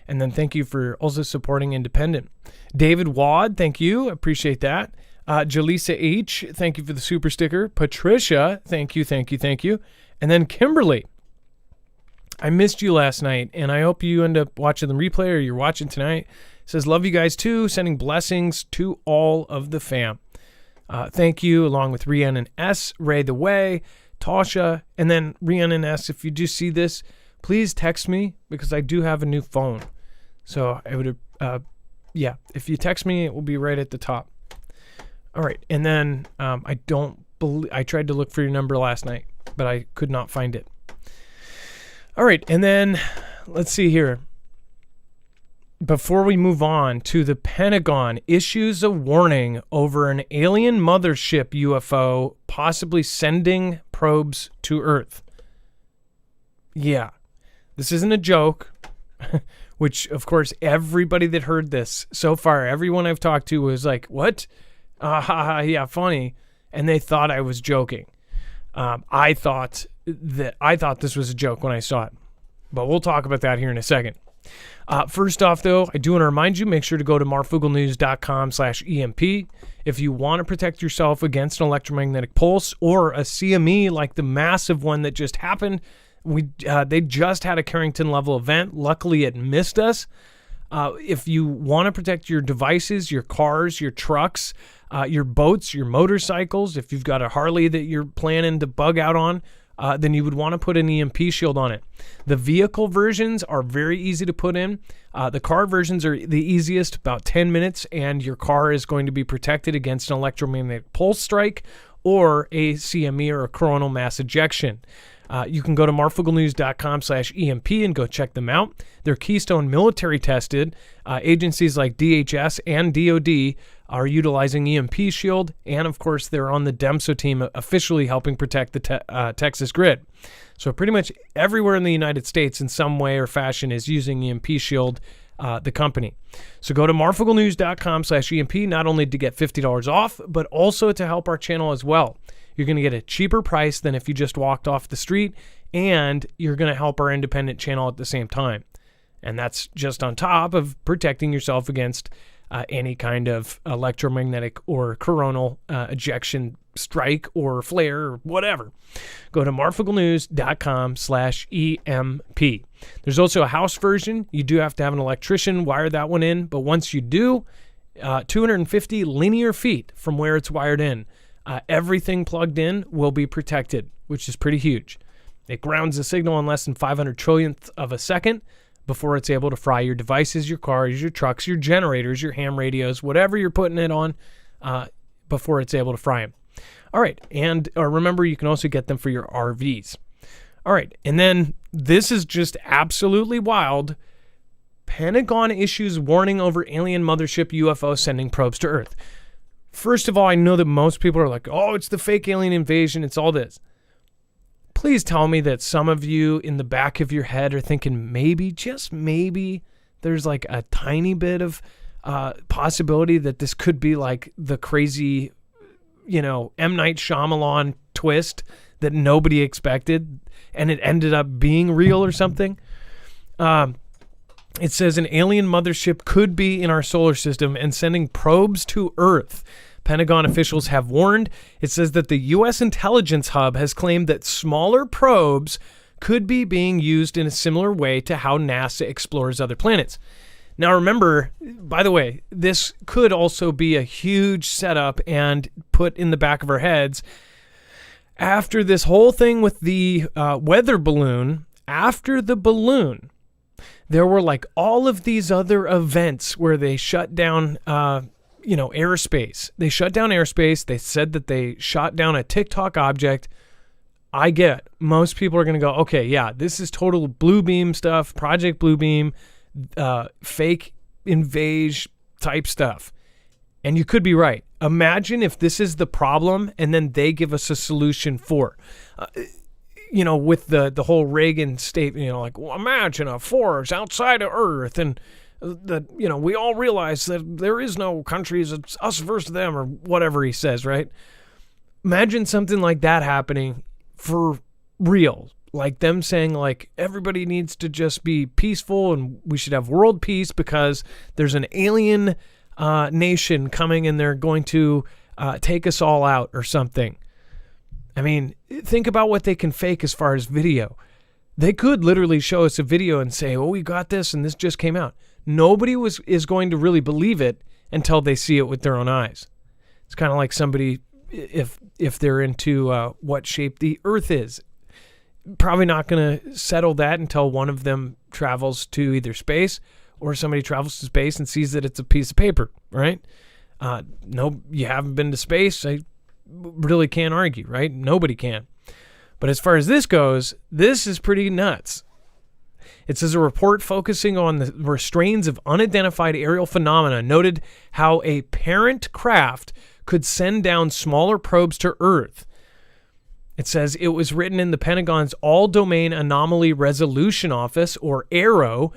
And then thank you for also supporting Independent. David Wad, thank you. Appreciate that. Jaleesa H., thank you for the super sticker. Patricia, thank you. And then Kimberly, I missed you last night, and I hope you end up watching the replay or you're watching tonight. Says, love you guys too. Sending blessings to all of the fam. Thank you, along with Rhiannon S., Ray the Way, Tasha, and then Rhiannon S., if you do see this, please text me because I do have a new phone. So I would, if you text me, it will be right at the top. All right, and then I tried to look for your number last night, but I could not find it. All right, and then let's see here. Before we move on to the Pentagon issues a warning over an alien mothership UFO possibly sending probes to Earth. Yeah, this isn't a joke, which, of course, everybody that heard this so far, everyone I've talked to was like, what? Yeah, funny. And they thought I was joking. I thought this was a joke when I saw it, but we'll talk about that here in a second. First off, though, I do want to remind you, make sure to go to marfooglenews.com/EMP. If you want to protect yourself against an electromagnetic pulse or a CME like the massive one that just happened, they just had a Carrington level event. Luckily, it missed us. If you want to protect your devices, your cars, your trucks, your boats, your motorcycles, if you've got a Harley that you're planning to bug out on, then you would want to put an EMP shield on it. The vehicle versions are very easy to put in. The car versions are the easiest, about 10 minutes, and your car is going to be protected against an electromagnetic pulse strike or a CME or a coronal mass ejection. You can go to marfooglenews.com/EMP and go check them out. They're Keystone military tested. Agencies like DHS and DOD are utilizing EMP shield. And of course, they're on the DEMSO team officially helping protect the Texas grid. So pretty much everywhere in the United States in some way or fashion is using EMP shield, the company. So go to marfooglenews.com/EMP, not only to get $50 off, but also to help our channel as well. You're going to get a cheaper price than if you just walked off the street, and you're going to help our independent channel at the same time. And that's just on top of protecting yourself against any kind of electromagnetic or coronal ejection strike or flare or whatever. Go to marfooglenews.com/EMP. There's also a house version. You do have to have an electrician wire that one in, but once you do, 250 linear feet from where it's wired in, everything plugged in will be protected, which is pretty huge. It grounds the signal in less than 500 trillionth of a second before it's able to fry your devices, your cars, your trucks, your generators, your ham radios, whatever you're putting it on, before it's able to fry them. All right, and remember, you can also get them for your RVs. All right, and then this is just absolutely wild. Pentagon issues warning over alien mothership UFO sending probes to Earth. First of all, I know that most people are like, oh, it's the fake alien invasion. It's all this. Please tell me that some of you in the back of your head are thinking maybe, just maybe, there's like a tiny bit of possibility that this could be like the crazy, M. Night Shyamalan twist that nobody expected and it ended up being real or something? It says an alien mothership could be in our solar system and sending probes to Earth. Pentagon officials have warned. It says that the U.S. intelligence hub has claimed that smaller probes could be being used in a similar way to how NASA explores other planets. Now remember, by the way, this could also be a huge setup and put in the back of our heads. After this whole thing with the weather balloon, after the balloon, there were like all of these other events where they shut down, airspace. They shut down airspace. They said that they shot down a TikTok object. I get most people are going to go, okay, yeah, this is total Blue Beam stuff, Project Blue Beam, fake invasion type stuff. And you could be right. Imagine if this is the problem and then they give us a solution for, with the whole Reagan statement, well, imagine a force outside of Earth and that, we all realize that there is no countries, it's us versus them or whatever he says, right? Imagine something like that happening for real. Like them saying like everybody needs to just be peaceful and we should have world peace because there's an alien nation coming and they're going to take us all out or something. I mean, think about what they can fake as far as video. They could literally show us a video and say, oh, we got this and this just came out. Nobody is going to really believe it until they see it with their own eyes. It's kind of like somebody, if they're into what shape the Earth is, probably not going to settle that until one of them travels to either space or somebody travels to space and sees that it's a piece of paper, right? No, you haven't been to space. I really can't argue, right? Nobody can. But as far as this goes, this is pretty nuts. It says a report focusing on the restraints of unidentified aerial phenomena noted how a parent craft could send down smaller probes to Earth. It says it was written in the Pentagon's All-Domain Anomaly Resolution Office, or AARO.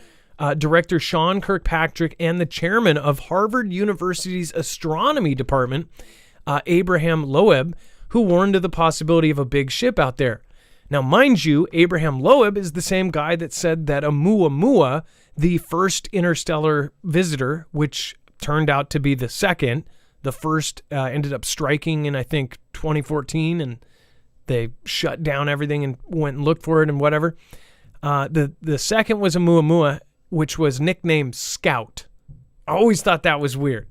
Director Sean Kirkpatrick and the chairman of Harvard University's Astronomy Department, Abraham Loeb, who warned of the possibility of a big ship out there. Now, mind you, Abraham Loeb is the same guy that said that Oumuamua, the first interstellar visitor, which turned out to be the second, the first ended up striking in, I think, 2014, and they shut down everything and went and looked for it and whatever. The second was Oumuamua, which was nicknamed Scout. I always thought that was weird.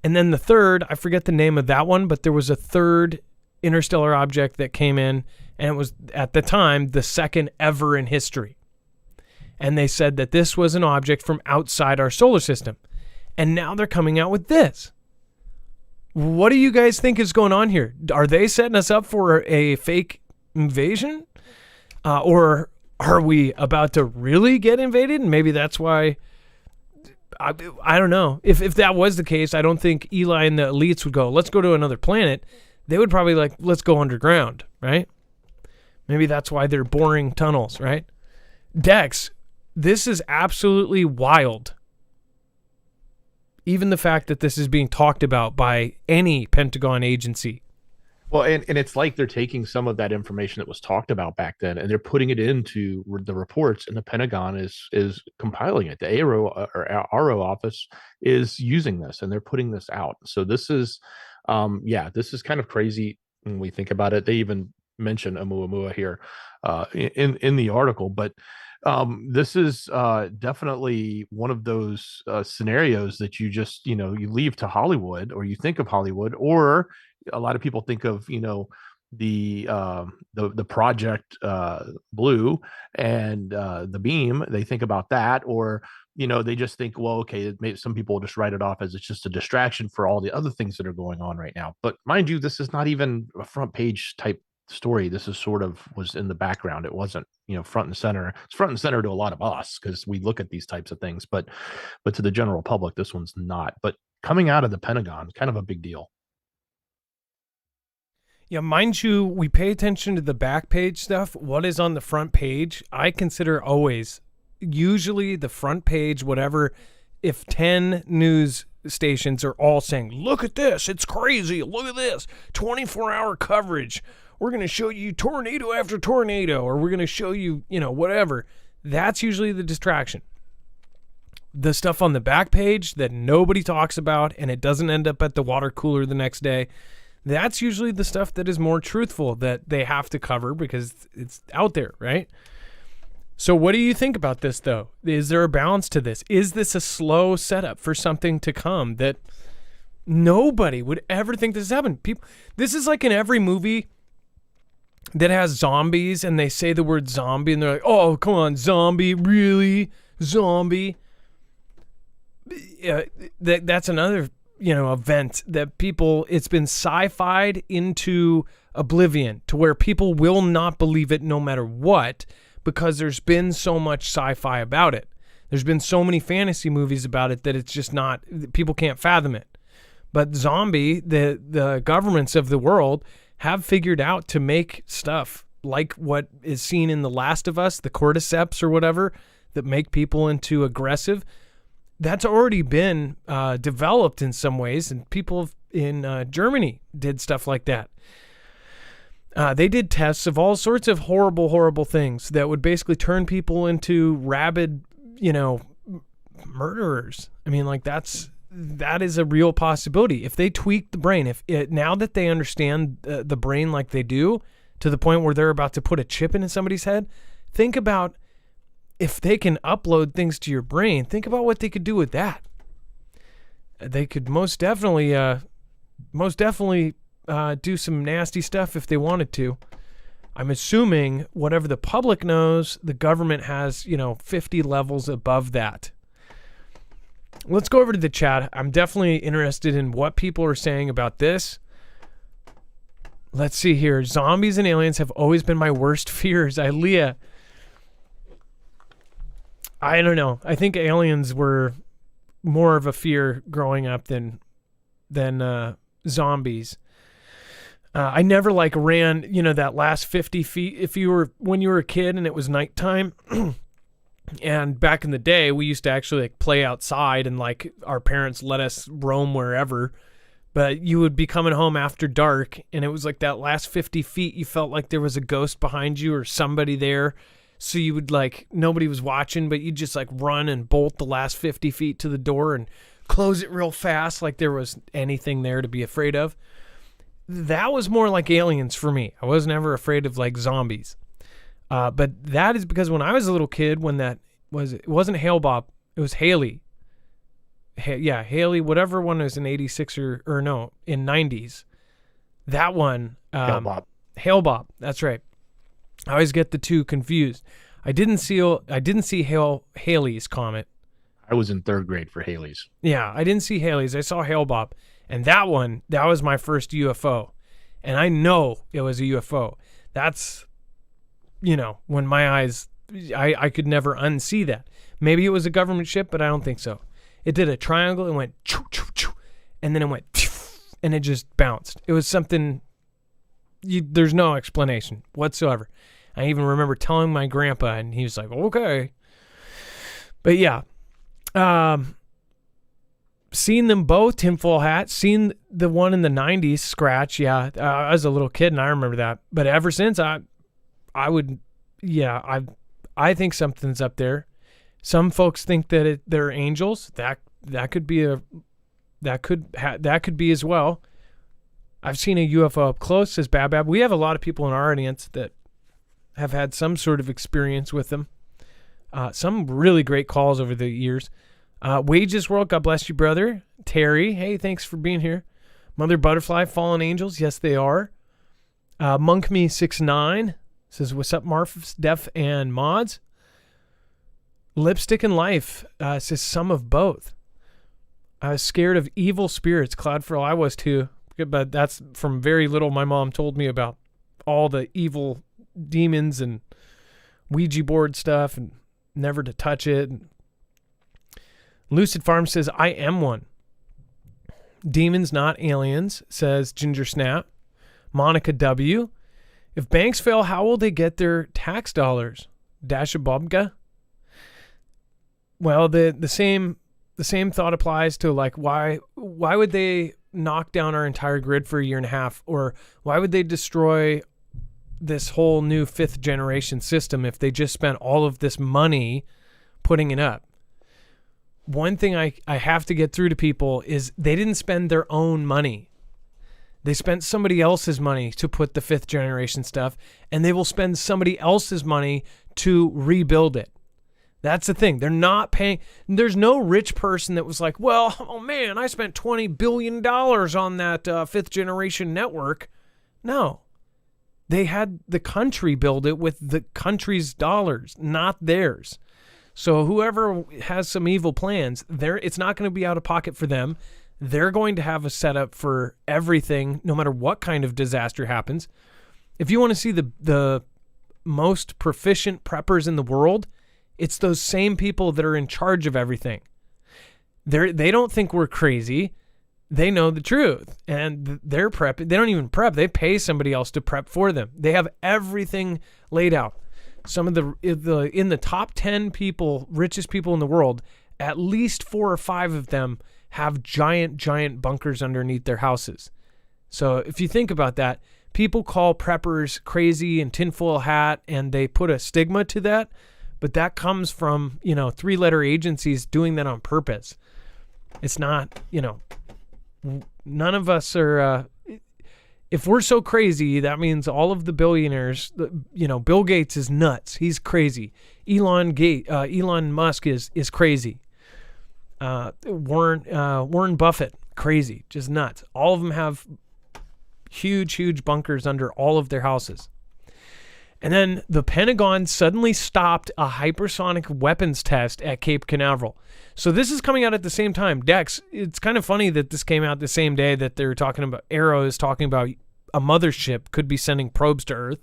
And then the third, I forget the name of that one, but there was a third interstellar object that came in, and it was, at the time, the second ever in history. And they said that this was an object from outside our solar system. And now they're coming out with this. What do you guys think is going on here? Are they setting us up for a fake invasion? Or are we about to really get invaded? And maybe that's why... I don't know. If that was the case, I don't think Eli and the elites would go, let's go to another planet. They would probably let's go underground, right? Maybe that's why they're boring tunnels, right? Dex, this is absolutely wild. Even the fact that this is being talked about by any Pentagon agency. Well, and it's like they're taking some of that information that was talked about back then, and they're putting it into the reports, and the Pentagon is compiling it. The AARO or RO office is using this, and they're putting this out. So this is, this is kind of crazy when we think about it. They even mention Oumuamua here in the article, but this is definitely one of those scenarios that you just you leave to Hollywood, or you think of Hollywood, or a lot of people think of the Project Blue and the Beam. They think about that, or they just think, well, okay, some people will just write it off as it's just a distraction for all the other things that are going on right now. But mind you, this is not even a front page type story. This is was in the background. It wasn't front and center. It's front and center to a lot of us because we look at these types of things, but to the general public, this one's not. But coming out of the Pentagon, kind of a big deal. Yeah, mind you, we pay attention to the back page stuff. What is on the front page, I consider always, usually the front page, whatever if 10 news stations are all saying, look at this, it's crazy, look at this, 24-hour coverage, we're going to show you tornado after tornado, or we're going to show you, whatever, that's usually the distraction. The stuff on the back page that nobody talks about and it doesn't end up at the water cooler the next day, that's usually the stuff that is more truthful that they have to cover because it's out there, right? So what do you think about this, though? Is there a balance to this? Is this a slow setup for something to come that nobody would ever think this happened? This is like in every movie that has zombies and they say the word zombie and they're like, oh, come on, zombie, really? Zombie? That's another, event that it's been sci-fied into oblivion to where people will not believe it no matter what, because there's been so much sci-fi about it. There's been so many fantasy movies about it that it's just not, people can't fathom it. But zombie, the governments of the world have figured out to make stuff like what is seen in The Last of Us, the cordyceps or whatever, that make people into aggressive. That's already been developed in some ways, and people in Germany did stuff like that. They did tests of all sorts of horrible, horrible things that would basically turn people into rabid, murderers. I mean, like that is a real possibility. If they tweak the brain, now that they understand the brain like they do, to the point where they're about to put a chip into somebody's head, think about if they can upload things to your brain, think about what they could do with that. They could most definitely do some nasty stuff if they wanted to. I'm assuming whatever the public knows, the government has, 50 levels above that. Let's go over to the chat. I'm definitely interested in what people are saying about this. Let's see here. Zombies and aliens have always been my worst fears. Ilea. I don't know. I think aliens were more of a fear growing up than zombies. I never ran, that last 50 feet. When you were a kid and it was nighttime, and back in the day, we used to actually play outside and our parents let us roam wherever, but you would be coming home after dark and it was like that last 50 feet, you felt like there was a ghost behind you or somebody there. So you would nobody was watching, but you'd just run and bolt the last 50 feet to the door and close it real fast like there was anything there to be afraid of. That was more like aliens for me. I was never afraid of zombies. But that is because when I was a little kid, it wasn't Hale Bob, it was Haley. Haley, whatever one was in 86 or no, in 90s. That one. Hale Bob. Hale Bob, that's right. I always get the two confused. I didn't see Haley's Comet. I was in third grade for Haley's. Yeah, I didn't see Haley's. I saw Hale Bob. And that was my first UFO. And I know it was a UFO. That's, when my eyes, I could never unsee that. Maybe it was a government ship, but I don't think so. It did a triangle and went, choo, choo, choo, and then it went, and it just bounced. It was something, there's no explanation whatsoever. I even remember telling my grandpa, and he was like, okay. But yeah, seen them both, tinfoil hat, seen the one in the 90s, Scratch, yeah. I was a little kid, and I remember that. But ever since, I think something's up there. Some folks think that they're angels. That could be that could be as well. I've seen a UFO up close, says Babab. We have a lot of people in our audience that have had some sort of experience with them. Some really great calls over the years. Wages World, God bless you, brother. Terry, hey, thanks for being here. Mother Butterfly, Fallen Angels, yes, they are. MonkMe69 says, what's up, Marf, Def, and Mods? Lipstick and Life says, some of both. I was scared of evil spirits. Cloudfrill, I was too. But that's from very little my mom told me about all the evil demons and Ouija board stuff and never to touch it. Lucid Farm says, I am one. Demons, not aliens, says Ginger Snap. Monica W. If banks fail, how will they get their tax dollars? Dasha Bobga. Well, the same the same thought applies to like why would they knock down our entire grid for a year and a half, or why would they destroy this whole new 5th generation system if they just spent all of this money putting it up? One thing I have to get through to people is they didn't spend their own money. They spent somebody else's money to put the 5th generation stuff, and they will spend somebody else's money to rebuild it. That's the thing. They're not paying. There's no rich person that was like, well, oh man, I spent $20 billion on that 5th generation network. No. They had the country build it with the country's dollars, not theirs. So whoever has some evil plans, it's not going to be out of pocket for them. They're going to have a setup for everything, no matter what kind of disaster happens. If you want to see the most proficient preppers in the world, it's those same people that are in charge of everything. They don't think we're crazy. They know the truth, and they're prepping. They don't even prep. They pay somebody else to prep for them. They have everything laid out. Some of in the top 10 people, richest people in the world, at least 4 or 5 of them have giant bunkers underneath their houses. So if you think about that, people call preppers crazy and tinfoil hat, and they put a stigma to that, but that comes from, 3-letter agencies doing that on purpose. It's not, none of us are, if we're so crazy, that means all of the billionaires, Bill Gates is nuts. He's crazy. Elon Musk is crazy. Warren Buffett, crazy, just nuts. All of them have huge bunkers under all of their houses. And then the Pentagon suddenly stopped a hypersonic weapons test at Cape Canaveral. So this is coming out at the same time. Dex, it's kind of funny that this came out the same day that they're talking about, Arrow is talking about a mothership could be sending probes to Earth.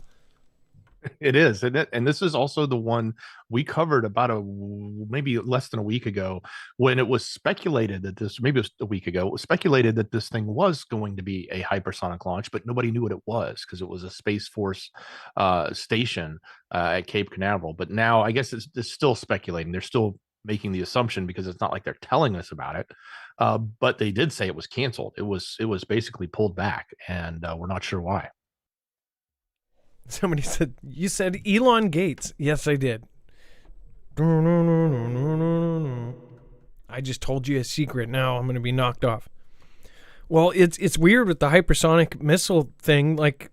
It is, and this is also the one we covered about maybe less than a week ago, when it was speculated that maybe it was a week ago, it was speculated that this thing was going to be a hypersonic launch, but nobody knew what it was because it was a Space Force station at Cape Canaveral. But now I guess it's still speculating. They're still making the assumption because it's not like they're telling us about it. But they did say it was canceled. It was basically pulled back, and we're not sure why. Somebody said, you said Elon Gates. Yes, I did. I just told you a secret. Now I'm going to be knocked off. Well, it's weird with the hypersonic missile thing. Like,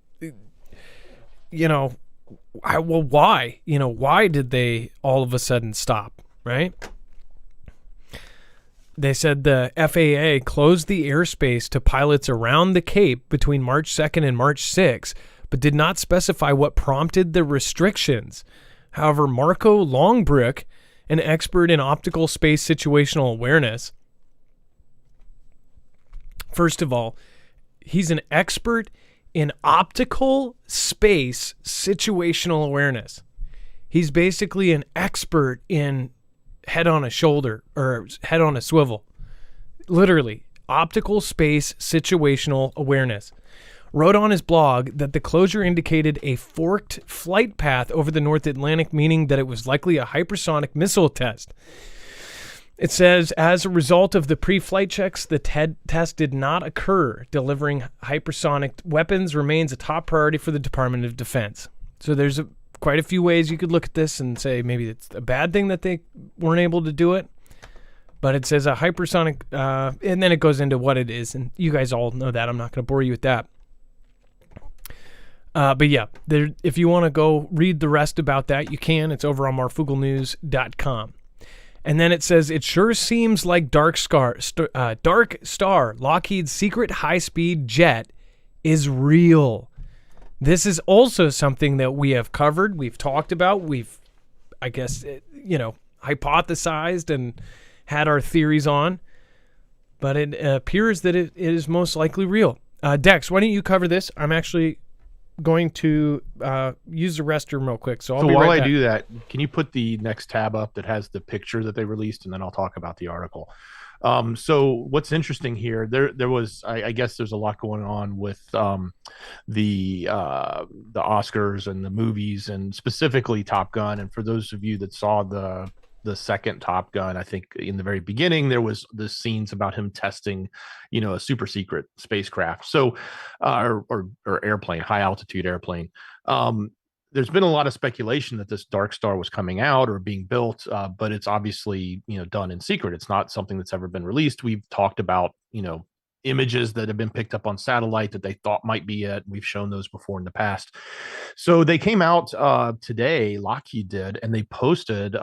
why? Why did they all of a sudden stop, right? They said the FAA closed the airspace to pilots around the Cape between March 2nd and March 6th, but did not specify what prompted the restrictions. However, Marco Longbrook, an expert in optical space situational awareness, first of all, he's an expert in optical space situational awareness. He's basically an expert in head on a shoulder or head on a swivel. Literally, optical space situational awareness. Wrote on his blog that the closure indicated a forked flight path over the North Atlantic, meaning that it was likely a hypersonic missile test. It says, as a result of the pre-flight checks, the test did not occur. Delivering hypersonic weapons remains a top priority for the Department of Defense. So there's quite a few ways you could look at this and say maybe it's a bad thing that they weren't able to do it. But it says a hypersonic, and then it goes into what it is. And you guys all know that. I'm not going to bore you with that. But yeah, if you want to go read the rest about that, you can. It's over on marfooglenews.com. And then it says, it sure seems like Dark Star, Lockheed's secret high-speed jet, is real. This is also something that we have covered, we've talked about, we've, I guess, hypothesized and had our theories on. But it appears that it is most likely real. Dex, why don't you cover this? I'm actually going to use the restroom real quick. So while I do that, can you put the next tab up that has the picture that they released, and then I'll talk about the article. So what's interesting here, there was, I guess there's a lot going on with the Oscars and the movies, and specifically Top Gun. And for those of you that saw the the second Top Gun, I think in the very beginning there was the scenes about him testing, a super secret spacecraft. So, or airplane, high altitude airplane. There's been a lot of speculation that this Dark Star was coming out or being built, but it's obviously done in secret. It's not something that's ever been released. We've talked about images that have been picked up on satellite that they thought might be it. We've shown those before in the past. So they came out today, Lockheed did, and they posted,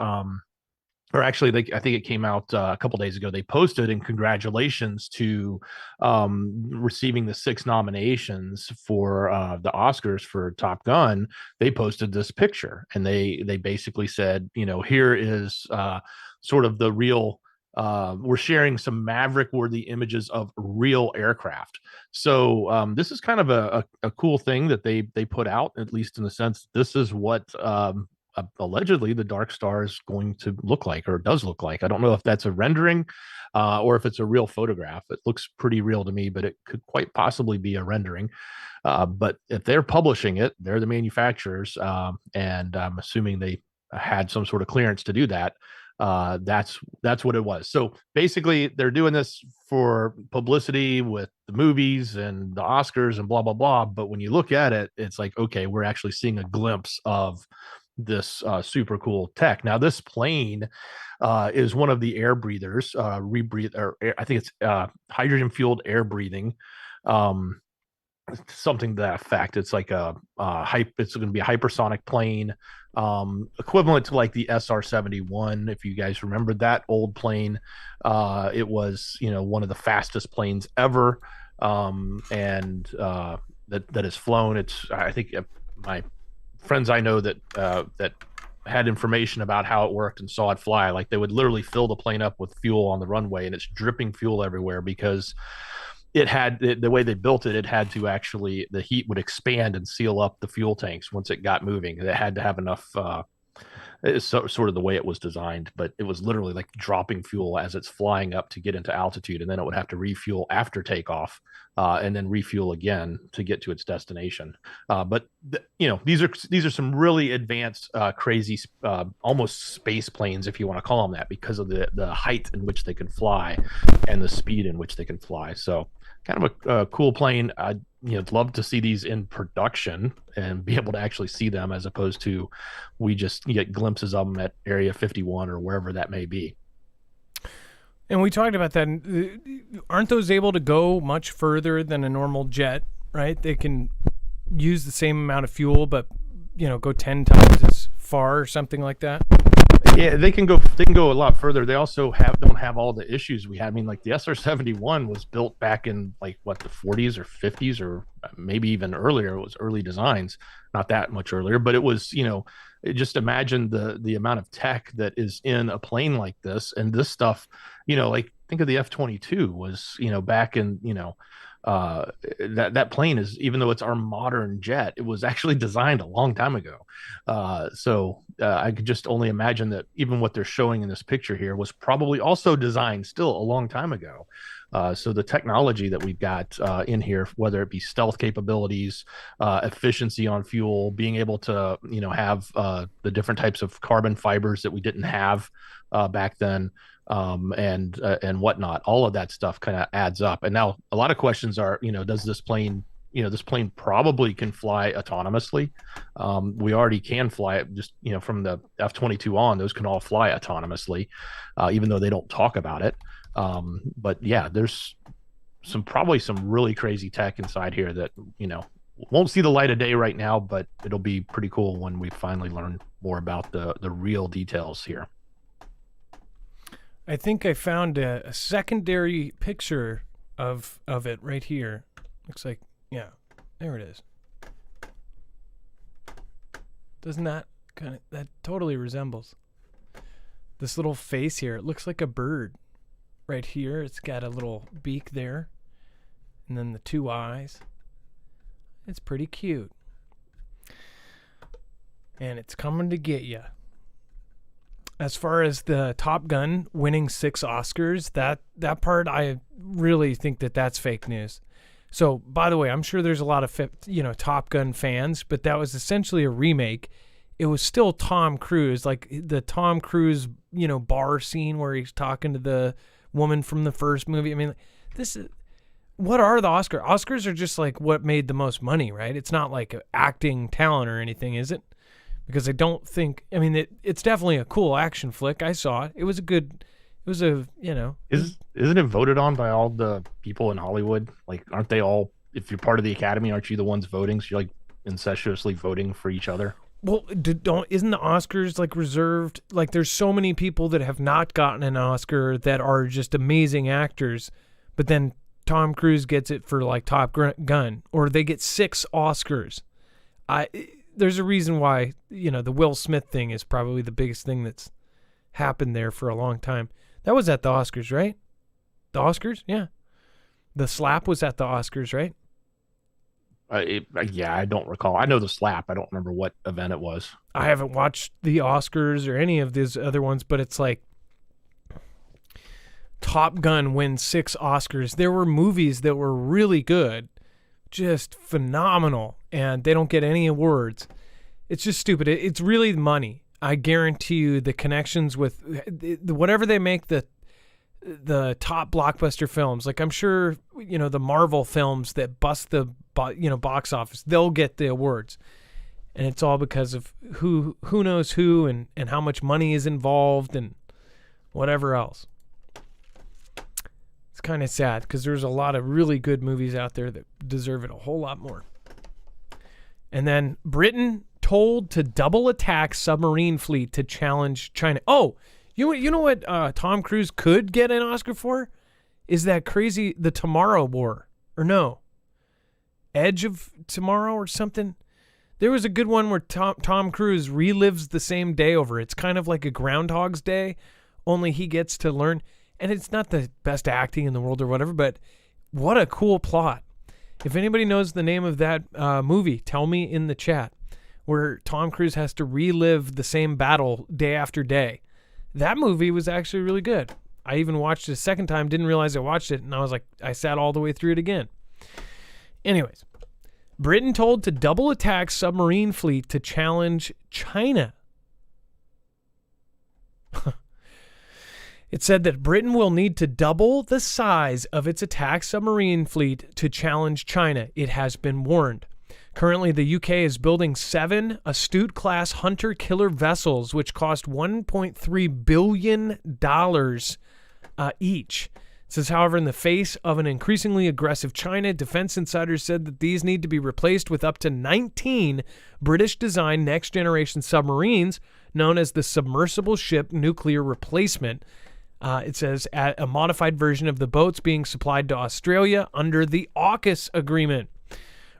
or actually, I think it came out a couple days ago. They posted in congratulations to receiving the 6 nominations for the Oscars for Top Gun. They posted this picture, and they basically said, here is sort of the real. We're sharing some Maverick-worthy images of real aircraft. So this is kind of a cool thing that they put out, at least in the sense this is what allegedly the Dark Star is going to look like, or does look like. I don't know if that's a rendering or if it's a real photograph. It looks pretty real to me, but it could quite possibly be a rendering. But if they're publishing it, they're the manufacturers, and I'm assuming they had some sort of clearance to do that. That's what it was. So basically, they're doing this for publicity with the movies and the Oscars and blah blah blah. But when you look at it, it's like, okay, we're actually seeing a glimpse of this super cool tech. Now, this plane is one of the air breathers, I think it's hydrogen fueled air breathing. Something to that effect. It's like it's going to be a hypersonic plane, equivalent to like the SR-71. If you guys remember that old plane, it was one of the fastest planes ever, and that has flown. I think my friends I know that had information about how it worked and saw it fly. Like, they would literally fill the plane up with fuel on the runway, and it's dripping fuel everywhere because it had the way they built it. It had to actually, the heat would expand and seal up the fuel tanks once it got moving. It had to have enough. It's sort of the way it was designed, but it was literally like dropping fuel as it's flying up to get into altitude, and then it would have to refuel after takeoff, and then refuel again to get to its destination. But these are some really advanced, crazy, almost space planes, if you want to call them that, because of the height in which they can fly and the speed in which they can fly. So kind of a cool plane. I'd love to see these in production and be able to actually see them, as opposed to we just get glimpses of them at Area 51 or wherever that may be. And we talked about that. Aren't those able to go much further than a normal jet, right? They can use the same amount of fuel, but go 10 times as far or something like that. Yeah, they can go a lot further. They also don't have all the issues we had. I mean, like the SR-71 was built back in like what, the 40s or 50s, or maybe even earlier. It was early designs, not that much earlier, but it was, just imagine the amount of tech that is in a plane like this. And this stuff, like think of the F-22 was, back in, that plane is, even though it's our modern jet, it was actually designed a long time ago. So I could just only imagine that even what they're showing in this picture here was probably also designed still a long time ago. So the technology that we've got in here, whether it be stealth capabilities, efficiency on fuel, being able to have the different types of carbon fibers that we didn't have back then, and whatnot, all of that stuff kind of adds up. And now a lot of questions are, does this plane, this plane probably can fly autonomously. We already can fly it, just from the F-22 on, those can all fly autonomously, even though they don't talk about it. But yeah, there's probably some really crazy tech inside here that won't see the light of day right now, but it'll be pretty cool when we finally learn more about the real details here. I think I found a secondary picture of it right here. Looks like, yeah, there it is. Doesn't that that totally resembles this little face here? It looks like a bird right here. It's got a little beak there, and then the 2 eyes. It's pretty cute. And it's coming to get you. As far as the Top Gun winning 6 Oscars, that part, I really think that's fake news. So, by the way, I'm sure there's a lot of Top Gun fans, but that was essentially a remake, it was still Tom Cruise, like the Tom Cruise, bar scene where he's talking to the woman from the first movie. I mean, this is, what are the Oscars? Oscars are just like what made the most money, right? It's not like acting talent or anything, is it? Because I don't think, I mean, it's definitely a cool action flick. I saw it. It was isn't it voted on by all the people in Hollywood? Like, aren't they all, if you're part of the Academy, aren't you the ones voting? So you're like incestuously voting for each other? Well, isn't the Oscars like reserved? Like, there's so many people that have not gotten an Oscar that are just amazing actors, but then Tom Cruise gets it for like Top Gun, or they get 6 Oscars. There's a reason why, the Will Smith thing is probably the biggest thing that's happened there for a long time. That was at the Oscars, right? The Oscars? Yeah. The slap was at the Oscars, right? Yeah, I don't recall. I know the slap. I don't remember what event it was. I haven't watched the Oscars or any of these other ones, but it's like Top Gun wins 6 Oscars. There were movies that were really good, just phenomenal, and they don't get any awards. It's just stupid. It's really money. I guarantee you the connections with whatever they make the top blockbuster films. Like, I'm sure, the Marvel films that bust the box office, they'll get the awards. And it's all because of who knows who and how much money is involved and whatever else. It's kind of sad because there's a lot of really good movies out there that deserve it a whole lot more. And then Britain told to double attack submarine fleet to challenge China. Oh, you know what Tom Cruise could get an Oscar for? Is that crazy, the Tomorrow War? Or no, Edge of Tomorrow or something? There was a good one where Tom Cruise relives the same day over. It's kind of like a Groundhog's Day, only he gets to learn. And it's not the best acting in the world or whatever, but what a cool plot. If anybody knows the name of that movie, tell me in the chat, where Tom Cruise has to relive the same battle day after day. That movie was actually really good. I even watched it a second time, didn't realize I watched it, and I was like, I sat all the way through it again. Anyways, Britain told to double attack submarine fleet to challenge China. It said that Britain will need to double the size of its attack submarine fleet to challenge China. It has been warned. Currently, the UK is building 7 Astute-class hunter-killer vessels, which cost $1.3 billion each. It says, however, in the face of an increasingly aggressive China, defense insiders said that these need to be replaced with up to 19 British-designed next-generation submarines known as the Submersible Ship Nuclear Replacement. It says, a modified version of the boats being supplied to Australia under the AUKUS agreement.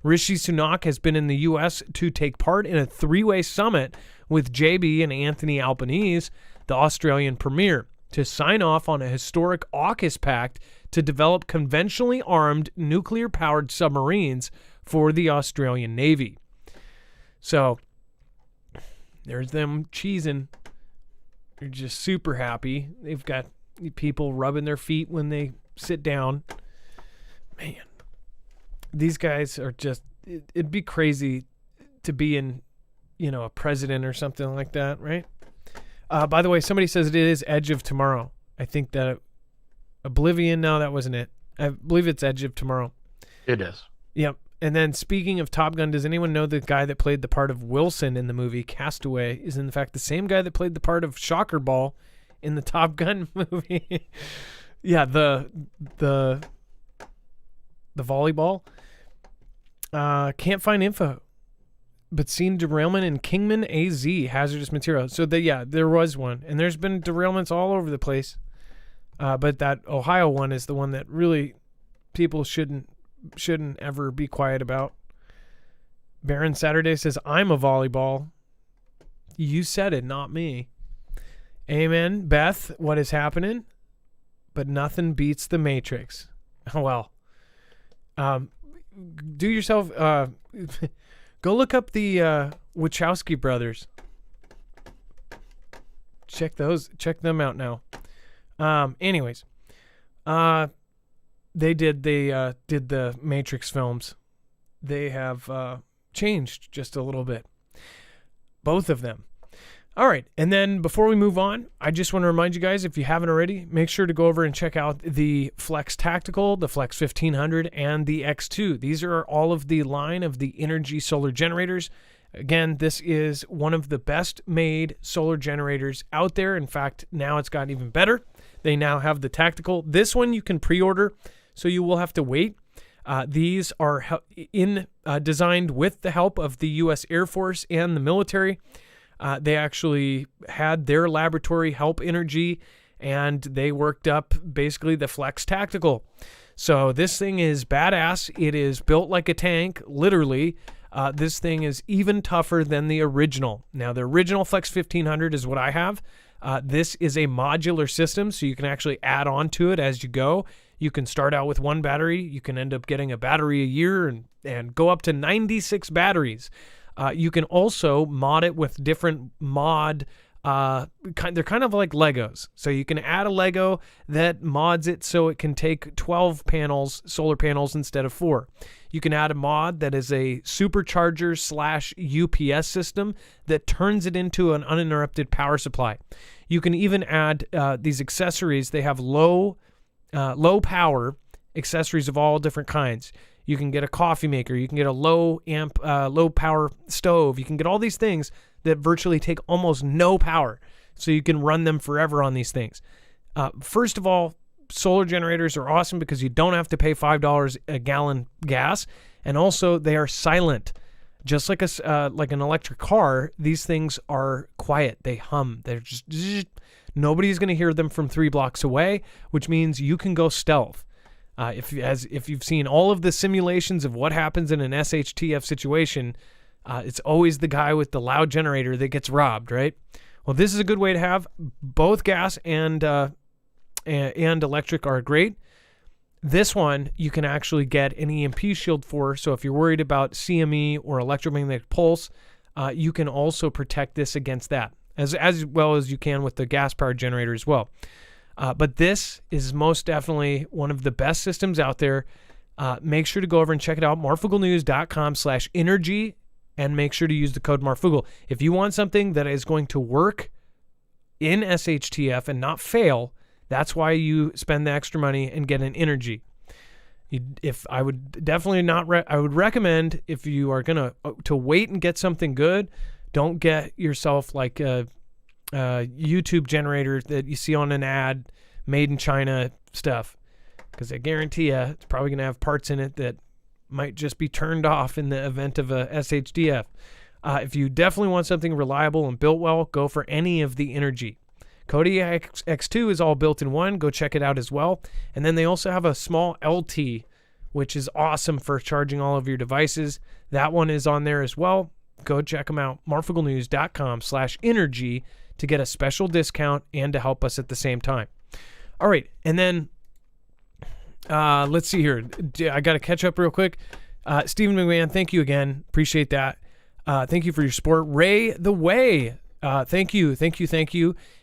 Rishi Sunak has been in the U.S. to take part in a 3-way summit with JB and Anthony Albanese, the Australian premier, to sign off on a historic AUKUS pact to develop conventionally armed nuclear-powered submarines for the Australian Navy. So, there's them cheesing. They're just super happy. They've got people rubbing their feet when they sit down. Man. These guys are just, it'd be crazy to be in, a president or something like that, right? By the way, somebody says it is Edge of Tomorrow. I think that Oblivion, no, that wasn't it. I believe it's Edge of Tomorrow. It is. Yep. And then speaking of Top Gun, does anyone know the guy that played the part of Wilson in the movie Castaway is in fact the same guy that played the part of Shocker Ball in the Top Gun movie? Yeah, the volleyball. Can't find info, but seen derailment in Kingman AZ hazardous material. So there was one, and there's been derailments all over the place. But that Ohio one is the one that really people shouldn't ever be quiet about. Baron Saturday says, I'm a volleyball. You said it, not me. Amen. Beth, what is happening? But nothing beats the Matrix. Well, do yourself, go look up the Wachowski brothers. Check them out now. Anyways, they did the Matrix films. They have changed just a little bit. both of them. All right, and then before we move on, I just want to remind you guys, if you haven't already, make sure to go over and check out the Flex Tactical, the Flex 1500, and the X2. These are all of the line of the Energy solar generators. Again, this is one of the best made solar generators out there. In fact, now it's gotten even better. They now have the Tactical. This one you can pre-order, so you will have to wait. These are designed with the help of the U.S. Air Force and the military. They actually had their laboratory help Energy, and they worked up basically the Flex Tactical. So this thing is badass. It is built like a tank, literally. This thing is even tougher than the original. Now, the original Flex 1500 is what I have. This is a modular system, so you can actually add on to it as you go. You can start out with one battery. You can end up getting a battery a year and go up to 96 batteries. You can also mod it with different mod. They're kind of like Legos. So you can add a Lego that mods it so it can take 12 panels, solar panels, instead of 4. You can add a mod that is a supercharger / UPS system that turns it into an uninterrupted power supply. You can even add these accessories. They have low power accessories of all different kinds. You can get a coffee maker. You can get a low power stove. You can get all these things that virtually take almost no power, so you can run them forever on these things. First of all, solar generators are awesome because you don't have to pay $5 a gallon gas, and also they are silent. Just like like an electric car, these things are quiet. They hum. They're just nobody's going to hear them from 3 blocks away, which means you can go stealth. If you've seen all of the simulations of what happens in an SHTF situation, it's always the guy with the loud generator that gets robbed, right? Well, this is a good way to have. Both gas and electric are great. This one you can actually get an EMP shield for. So if you're worried about CME or electromagnetic pulse, you can also protect this against that, as well as you can with the gas-powered generator as well. But this is most definitely one of the best systems out there. Make sure to go over and check it out, marfugglenews.com/energy, and make sure to use the code Marfoogle. If you want something that is going to work in SHTF and not fail, that's why you spend the extra money and get an Energy. I would definitely not. I would recommend, if you are gonna to wait and get something good, don't get yourself like a YouTube generator that you see on an ad, made in China stuff, because I guarantee you it's probably going to have parts in it that might just be turned off in the event of a SHDF. If you definitely want something reliable and built well, go for any of the Energy. Kodiak X2 is all built in one. Go check it out as well. And then they also have a small LT, which is awesome for charging all of your devices. That one is on there as well. Go check them out, marfugglenews.com/energy, to get a special discount and to help us at the same time. All right, and then let's see here. I got to catch up real quick. Stephen McMahon, thank you again. Appreciate that. Thank you for your support. Ray the Way, thank you.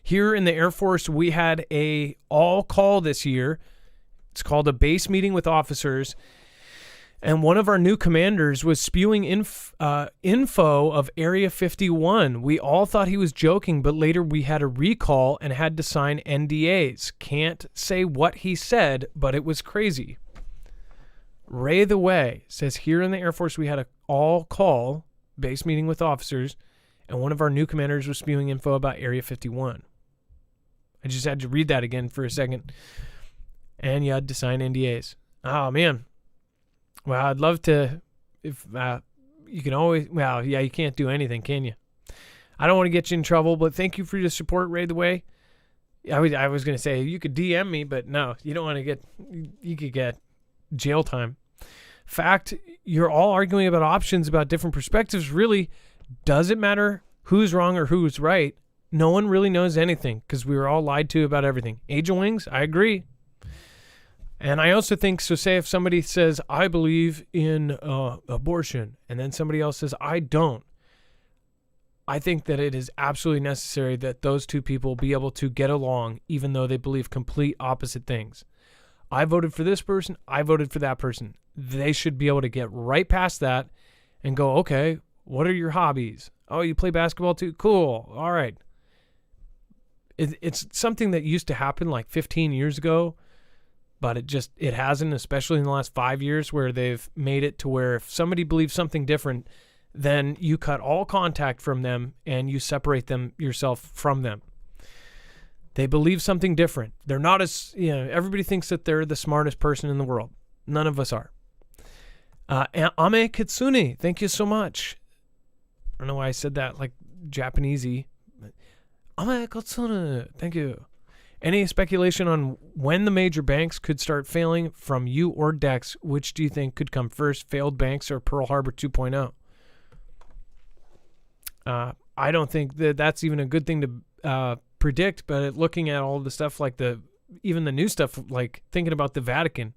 Here in the Air Force, we had a all-call this year. It's called a base meeting with officers. And one of our new commanders was spewing info of Area 51. We all thought he was joking, but later we had a recall and had to sign NDAs. Can't say what he said, but it was crazy. Ray the Way says, here in the Air Force, we had an all-call base meeting with officers, and one of our new commanders was spewing info about Area 51. I just had to read that again for a second. And you had to sign NDAs. Oh, man. Well, I'd love to, if you can always, well, yeah, you can't do anything, can you? I don't want to get you in trouble, but thank you for your support, Ray the Way. I was going to say, you could DM me, but no, you don't want to you could get jail time. Fact, you're all arguing about options, about different perspectives. Really, does it matter who's wrong or who's right? No one really knows anything because we were all lied to about everything. Age of Wings, I agree. And I also think, so say if somebody says, I believe in abortion, and then somebody else says, I don't, I think that it is absolutely necessary that those two people be able to get along, even though they believe complete opposite things. I voted for this person, I voted for that person. They should be able to get right past that and go, okay, What are your hobbies? Oh, you play basketball too? Cool. All right. It's something that used to happen like 15 years ago, but it hasn't, especially in the last 5 years, where they've made it to where if somebody believes something different, then you cut all contact from them and you separate them yourself from them. They believe something different. They're not everybody thinks that they're the smartest person in the world. None of us are. Ame Kitsune, thank you so much. I don't know why I said that like Japanesey. Ame Kitsune, thank you. Any speculation on when the major banks could start failing from you or Dex? Which do you think could come first, failed banks or Pearl Harbor 2.0? I don't think that's even a good thing to predict, but looking at all the stuff like even the new stuff, like thinking about the Vatican,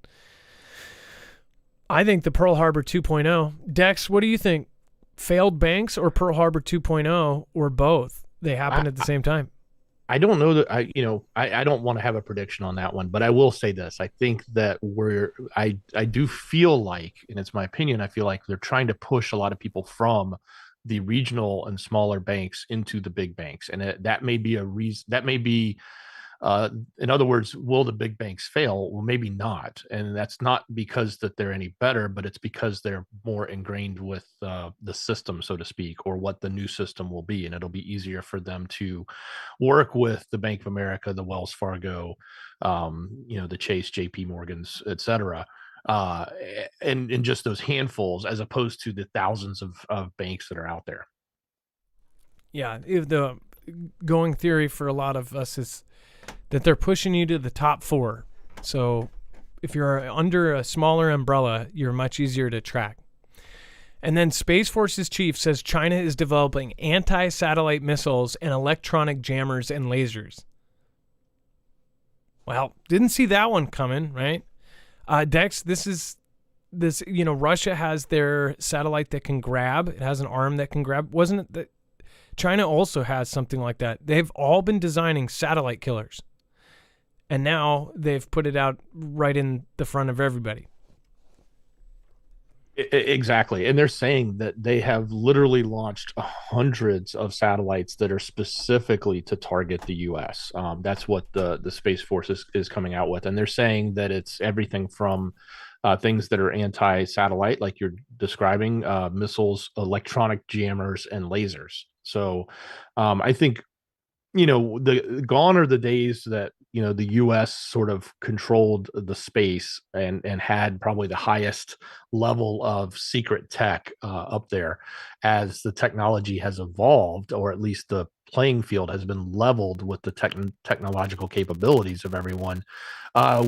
I think the Pearl Harbor 2.0. Dex, what do you think? Failed banks or Pearl Harbor 2.0 or both? They happened at the same time. I don't know that I don't want to have a prediction on that one, but I will say this. I think that I do feel like, and it's my opinion, I feel like they're trying to push a lot of people from the regional and smaller banks into the big banks. And that may be a reason. That may be, in other words, will the big banks fail? Well, maybe not. And that's not because that they're any better, but it's because they're more ingrained with the system, so to speak, or what the new system will be. And it'll be easier for them to work with the Bank of America, the Wells Fargo, the Chase, JP Morgans, et cetera. And just those handfuls as opposed to the thousands of banks that are out there. Yeah. The going theory for a lot of us is that they're pushing you to the top four. So if you're under a smaller umbrella, you're much easier to track. And then Space Force's chief says China is developing anti-satellite missiles and electronic jammers and lasers. Well, didn't see that one coming, right? Dex, Russia has their satellite that can grab. It has an arm that can grab. Wasn't it that China also has something like that? They've all been designing satellite killers. And now they've put it out right in the front of everybody. Exactly. And they're saying that they have literally launched hundreds of satellites that are specifically to target the U.S. That's what the Space Force is coming out with. And they're saying that it's everything from things that are anti-satellite, like you're describing, missiles, electronic jammers, and lasers. So I think, gone are the days that, the U.S. sort of controlled the space and had probably the highest level of secret tech up there. As the technology has evolved, or at least the playing field has been leveled with the technological capabilities of everyone,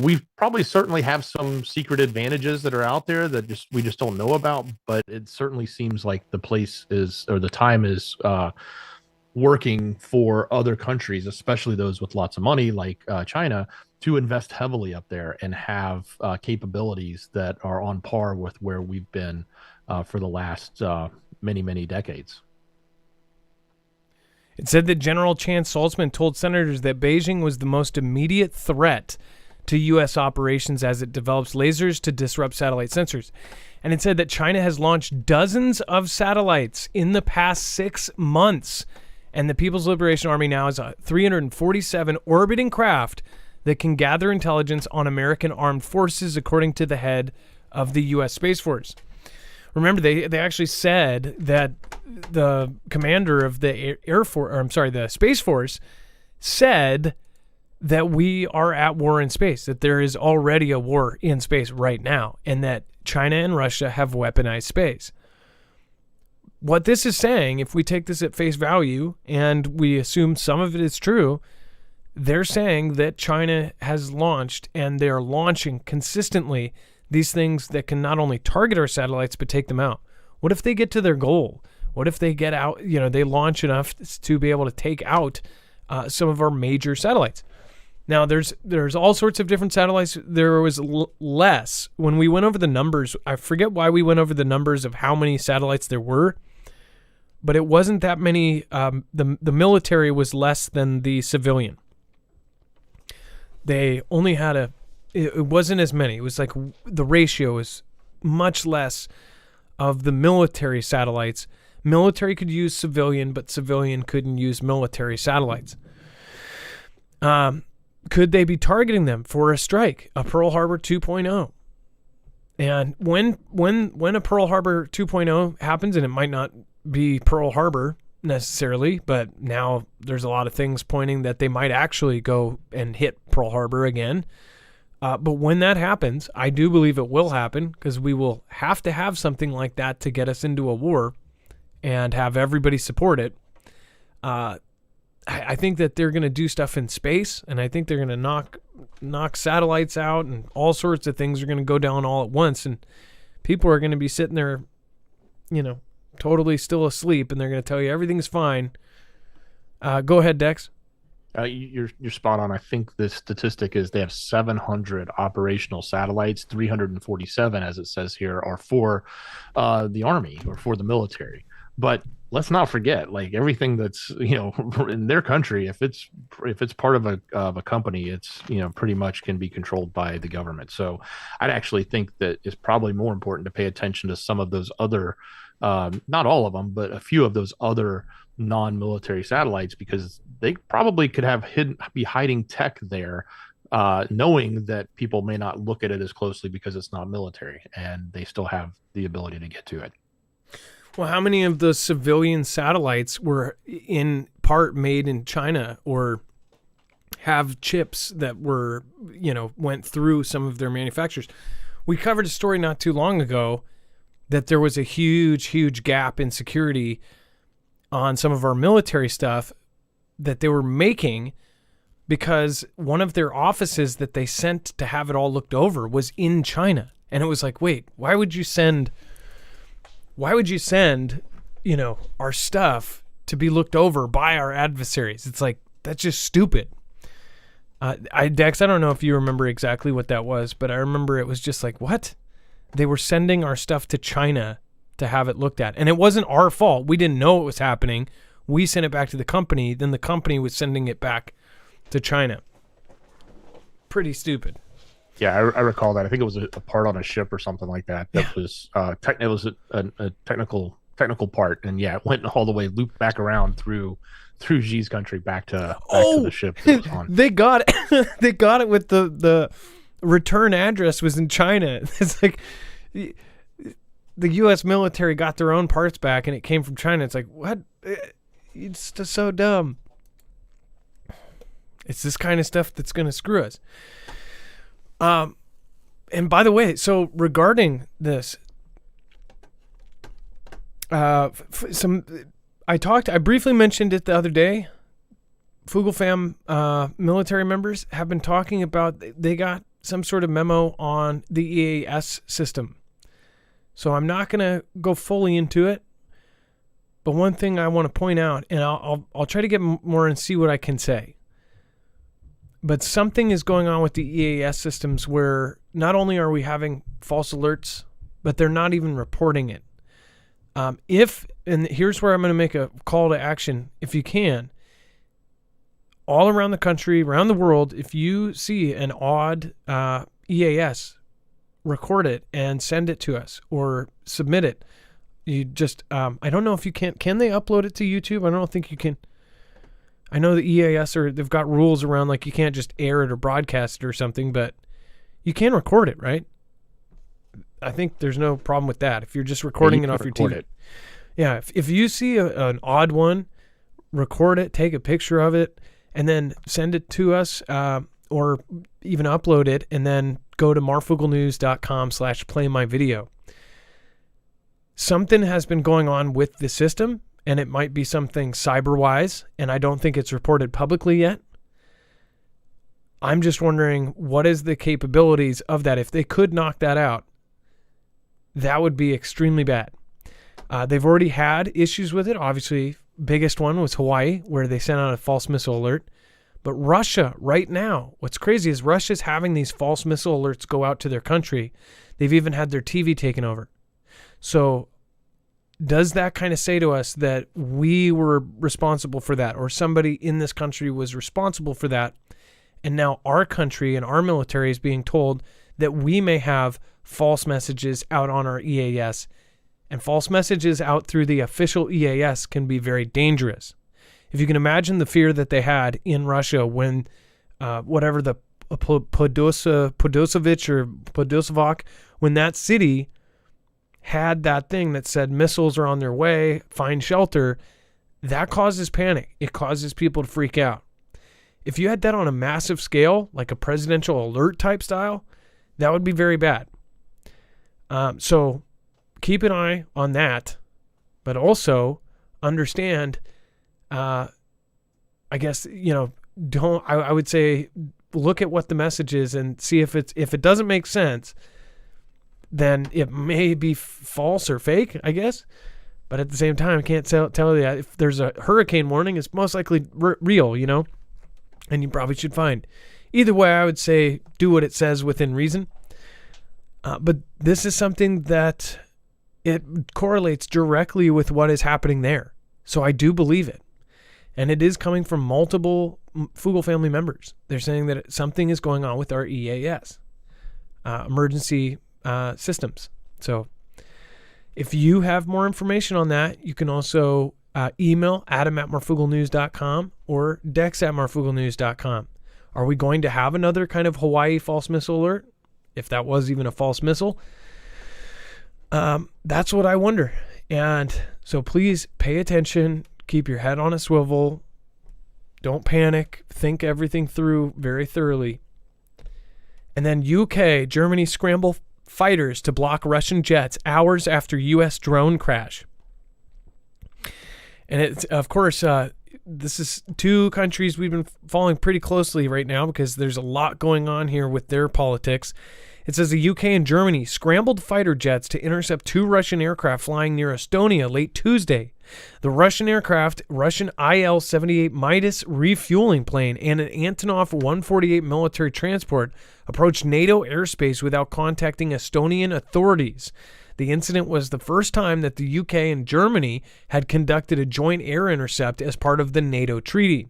we probably certainly have some secret advantages that are out there that we just don't know about. But it certainly seems like the time is working for other countries, especially those with lots of money like China, to invest heavily up there and have capabilities that are on par with where we've been for the last many, many decades. It said that General Chance Saltzman told senators that Beijing was the most immediate threat to U.S. operations as it develops lasers to disrupt satellite sensors. And it said that China has launched dozens of satellites in the past 6 months. And the People's Liberation Army now has 347 orbiting craft that can gather intelligence on American armed forces, according to the head of the U.S. Space Force. Remember, they actually said that the commander of the the Space Force said that we are at war in space, that there is already a war in space right now, and that China and Russia have weaponized space. What this is saying, if we take this at face value and we assume some of it is true, they're saying that China has launched, and they're launching consistently, these things that can not only target our satellites but take them out. What if they get to their goal? What if they get out, they launch enough to be able to take out some of our major satellites? Now, there's all sorts of different satellites. There was less. When we went over the numbers, I forget why we went over the numbers of how many satellites there were, but it wasn't that many. The military was less than the civilian. They only had it wasn't as many. It was like the ratio is much less of the military satellites, Military could use civilian, but civilian couldn't use military satellites. Could they be targeting them for a strike, a Pearl Harbor 2.0? And when a Pearl Harbor 2.0 happens, and it might not be Pearl Harbor necessarily, but now there's a lot of things pointing that they might actually go and hit Pearl Harbor again. But when that happens, I do believe it will happen, because we will have to have something like that to get us into a war and have everybody support it. I think that they're going to do stuff in space, and I think they're going to knock satellites out, and all sorts of things are going to go down all at once, and people are going to be sitting there, totally still asleep, and they're going to tell you everything's fine. Go ahead, Dex. You're spot on. I think the statistic is they have 700 operational satellites. 347, as it says here, are for the Army or for the military. But let's not forget, like, everything that's in their country, if it's part of a company, it's pretty much can be controlled by the government. So I'd actually think that it's probably more important to pay attention to some of those other, not all of them, but a few of those other non-military satellites, because they probably could be hiding tech there, knowing that people may not look at it as closely because it's not military, and they still have the ability to get to it. Well, how many of the civilian satellites were in part made in China, or have chips that were, went through some of their manufacturers? We covered a story not too long ago that there was a huge, huge gap in security on some of our military stuff that they were making, because one of their offices that they sent to have it all looked over was in China. And it was like, wait, why would you send, our stuff to be looked over by our adversaries? It's like, that's just stupid. Dex, I don't know if you remember exactly what that was, but I remember it was just like, what? They were sending our stuff to China to have it looked at. And it wasn't our fault. We didn't know it was happening. We sent it back to the company. Then the company was sending it back to China. Pretty stupid. Yeah, I recall that. I think it was a part on a ship or something like that. That was it was a technical part, and yeah, it went all the way, looped back around through Xi's country back to the ship that it was on. They got it. They got it with the return address was in China. It's like the U.S. military got their own parts back, and it came from China. It's like, what? It's just so dumb. It's this kind of stuff that's going to screw us. And by the way, so regarding this, I briefly mentioned it the other day. Foogle fam military members have been talking about, they got some sort of memo on the EAS system. So I'm not going to go fully into it, but one thing I want to point out, and I'll try to get more and see what I can say. But something is going on with the EAS systems where not only are we having false alerts, but they're not even reporting it. And here's where I'm going to make a call to action, if you can. All around the country, around the world, if you see an odd EAS, record it and send it to us or submit it. You just, I don't know if you can they upload it to YouTube? I don't think you can. I know the EAS, they've got rules around, like, you can't just air it or broadcast it or something, but you can record it, right? I think there's no problem with that. If you're just recording it off your TV. Yeah, if you see an odd one, record it, take a picture of it, and then send it to us, or even upload it, and then go to marfooglenews.com/playmyvideo. Something has been going on with the system, and it might be something cyber-wise, and I don't think it's reported publicly yet. I'm just wondering, what is the capabilities of that? If they could knock that out, that would be extremely bad. They've already had issues with it. Obviously, biggest one was Hawaii, where they sent out a false missile alert. But Russia, right now, what's crazy is Russia's having these false missile alerts go out to their country. They've even had their TV taken over. So does that kind of say to us that we were responsible for that, or somebody in this country was responsible for that, and now our country and our military is being told that we may have false messages out on our EAS, And false messages out through the official EAS can be very dangerous. If you can imagine the fear that they had in Russia when whatever the Podosevich or Podosevok, when that city had that thing that said missiles are on their way, find shelter, that causes panic. It causes people to freak out. If you had that on a massive scale, like a presidential alert type style, that would be very bad. So keep an eye on that, but also understand, I guess, I would say look at what the message is and see if it doesn't make sense, then it may be false or fake, I guess. But at the same time, I can't tell you if there's a hurricane warning, it's most likely real, and you probably should find. Either way, I would say do what it says within reason. But this is something that it correlates directly with what is happening there. So I do believe it. And it is coming from multiple Fugel family members. They're saying that something is going on with our EAS, emergency systems. So if you have more information on that, you can also email adam@marfugelnews.com or dex@marfugelnews.com. Are we going to have another kind of Hawaii false missile alert? If that was even a false missile, that's what I wonder. And so please pay attention, keep your head on a swivel, don't panic, think everything through very thoroughly. And then Germany scramble fighters to block Russian jets hours after U.S. drone crash. And it's, of course, this is two countries we've been following pretty closely right now because there's a lot going on here with their politics. It says the UK and Germany scrambled fighter jets to intercept two Russian aircraft flying near Estonia late Tuesday. The Russian aircraft, Russian IL-78 Midas refueling plane, and an Antonov 148 military transport approached NATO airspace without contacting Estonian authorities. The incident was the first time that the UK and Germany had conducted a joint air intercept as part of the NATO treaty.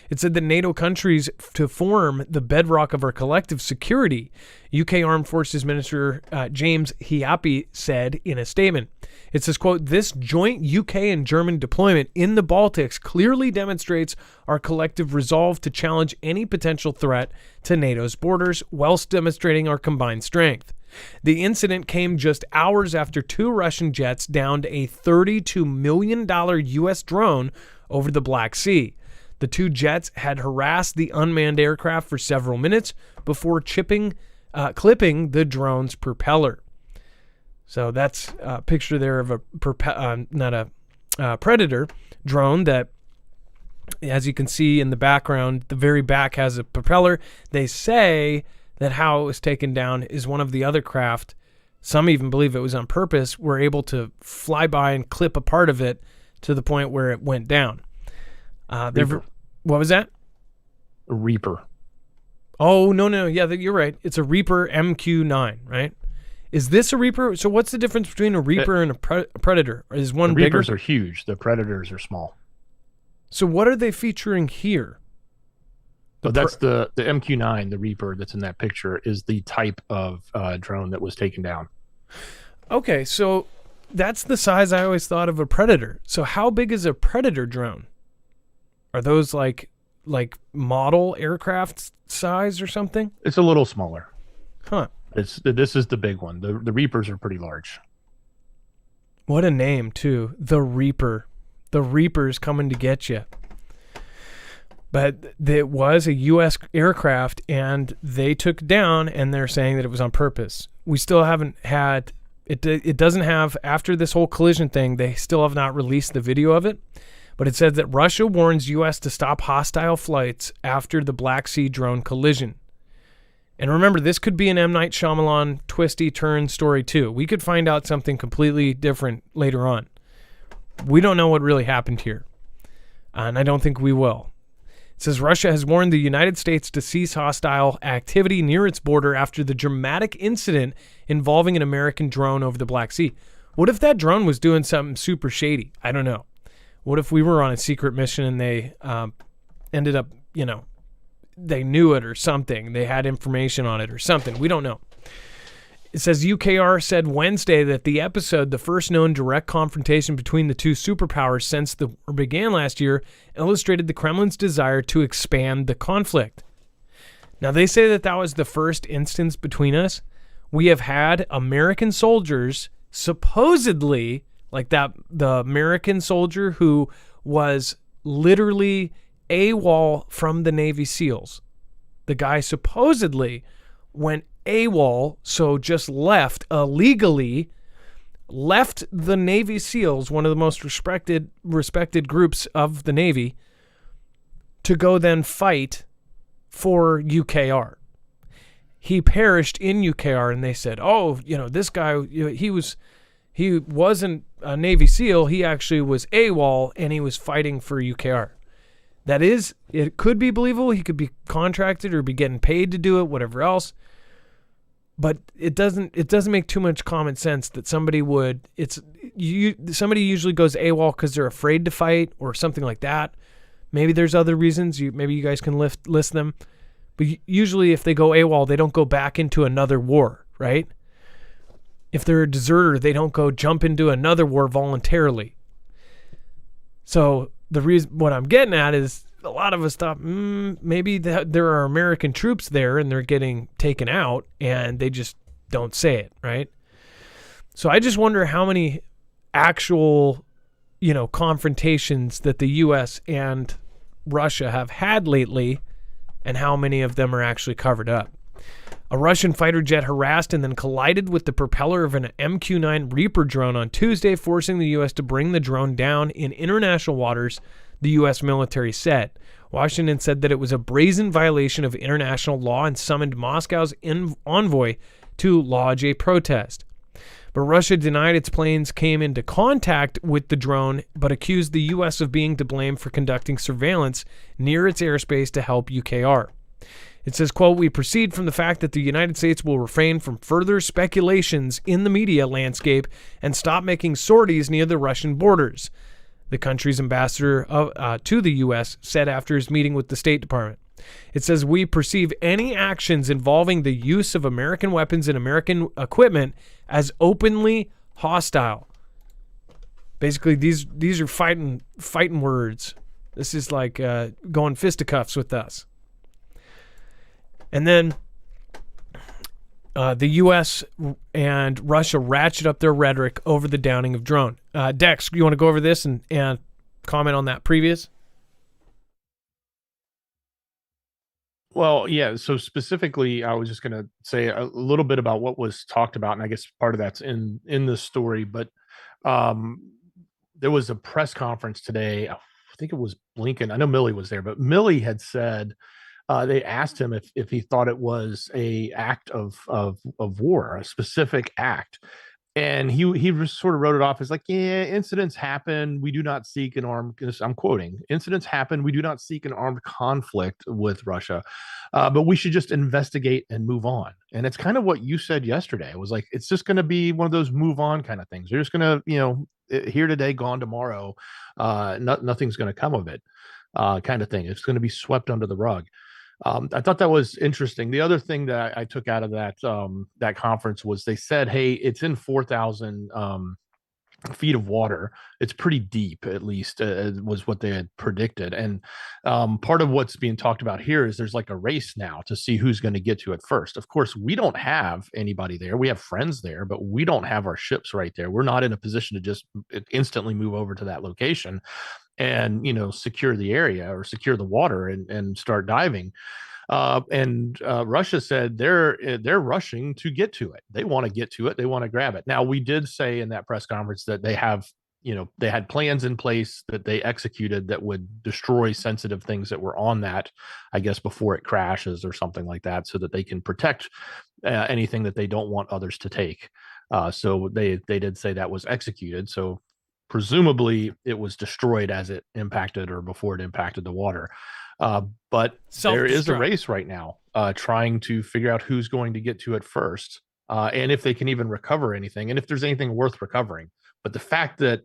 It said that NATO countries to form the bedrock of our collective security, UK Armed Forces Minister James Hiapi said in a statement. It says, quote, "This joint UK and German deployment in the Baltics clearly demonstrates our collective resolve to challenge any potential threat to NATO's borders whilst demonstrating our combined strength." The incident came just hours after two Russian jets downed a $32 million U.S. drone over the Black Sea. The two jets had harassed the unmanned aircraft for several minutes before clipping the drone's propeller. So that's a picture there of a Predator drone that, as you can see in the background, the very back has a propeller. They say that how it was taken down is one of the other craft, some even believe it was on purpose, were able to fly by and clip a part of it to the point where it went down. What was that? A Reaper. Oh, no. Yeah, you're right. It's a Reaper MQ-9, right? Is this a Reaper? So what's the difference between a Reaper and a Predator? Is one bigger? The Reapers are huge. The Predators are small. So what are they featuring here? So that's the MQ-9, the Reaper that's in that picture, is the type of drone that was taken down. Okay, so that's the size I always thought of a Predator. So how big is a Predator drone? Are those like model aircraft size or something? It's a little smaller. Huh. This is the big one. The Reapers are pretty large. What a name, too. The Reaper. The Reaper's coming to get you. But it was a U.S. aircraft, and they took it down, and they're saying that it was on purpose. We still haven't had it. It doesn't have, after this whole collision thing, they still have not released the video of it. But it says that Russia warns U.S. to stop hostile flights after the Black Sea drone collision. And remember, this could be an M. Night Shyamalan twisty turn story, too. We could find out something completely different later on. We don't know what really happened here, and I don't think we will. It says Russia has warned the United States to cease hostile activity near its border after the dramatic incident involving an American drone over the Black Sea. What if that drone was doing something super shady? I don't know. What if we were on a secret mission and they ended up, they knew it or something. They had information on it or something. We don't know. It says UKR said Wednesday that the episode, the first known direct confrontation between the two superpowers since the war began last year, illustrated the Kremlin's desire to expand the conflict. Now, they say that that was the first instance between us. We have had American soldiers supposedly, like that, the American soldier who was literally AWOL from the Navy SEALs. The guy supposedly went AWOL, so just left illegally, left the Navy SEALs, one of the most respected groups of the Navy, to go then fight for UKR. He perished in UKR, and they said, "Oh, this guy, he wasn't a Navy SEAL. He actually was AWOL, and he was fighting for UKR." It could be believable. He could be contracted or be getting paid to do it, whatever else. But it doesn't make too much common sense that somebody usually goes AWOL because they're afraid to fight or something like that. Maybe there's other reasons. Maybe you guys can list them. But usually if they go AWOL, they don't go back into another war, right? If they're a deserter, they don't go jump into another war voluntarily. So what I'm getting at is a lot of us thought maybe there are American troops there and they're getting taken out and they just don't say it, right? So I just wonder how many actual, confrontations that the U.S. and Russia have had lately and how many of them are actually covered up. A Russian fighter jet harassed and then collided with the propeller of an MQ-9 Reaper drone on Tuesday, forcing the U.S. to bring the drone down in international waters, the U.S. military said. Washington said that it was a brazen violation of international law and summoned Moscow's envoy to lodge a protest. But Russia denied its planes came into contact with the drone, but accused the U.S. of being to blame for conducting surveillance near its airspace to help UKR. It says, quote, "We proceed from the fact that the United States will refrain from further speculations in the media landscape and stop making sorties near the Russian borders," the country's ambassador to the U.S. said after his meeting with the State Department. It says, "We perceive any actions involving the use of American weapons and American equipment as openly hostile." Basically, these are fighting words. This is like going fisticuffs with us. And then the U.S. and Russia ratchet up their rhetoric over the downing of drone. Dex, you want to go over this and comment on that previous? Well, yeah. So specifically, I was just going to say a little bit about what was talked about, and I guess part of that's in this story. But there was a press conference today. I think it was Blinken. I know Milley was there, but Milley had said they asked him if he thought it was a act of war, a specific act. And he just sort of wrote it off as like, yeah, incidents happen. We do not seek an armed, I'm quoting, incidents happen. We do not seek an armed conflict with Russia, but we should just investigate and move on. And it's kind of what you said yesterday. It was like, it's just going to be one of those move on kind of things. You're just going to, here today, gone tomorrow. Nothing's going to come of it kind of thing. It's going to be swept under the rug. I thought that was interesting. The other thing that I took out of that conference was they said, "Hey, it's in 4,000 feet of water. It's pretty deep, at least, was what they had predicted." And part of what's being talked about here is there's like a race now to see who's going to get to it first. Of course, we don't have anybody there. We have friends there, but we don't have our ships right there. We're not in a position to just instantly move over to that location and secure the area or secure the water and start diving. Russia said they're rushing to get to it. They want to get to it. They want to grab it. Now, we did say in that press conference that they have, they had plans in place that they executed that would destroy sensitive things that were on that, I guess, before it crashes or something like that, so that they can protect anything that they don't want others to take. So they did say that was executed. So presumably it was destroyed as it impacted or before it impacted the water. But there is a race right now trying to figure out who's going to get to it first, and if they can even recover anything, and if there's anything worth recovering. But the fact that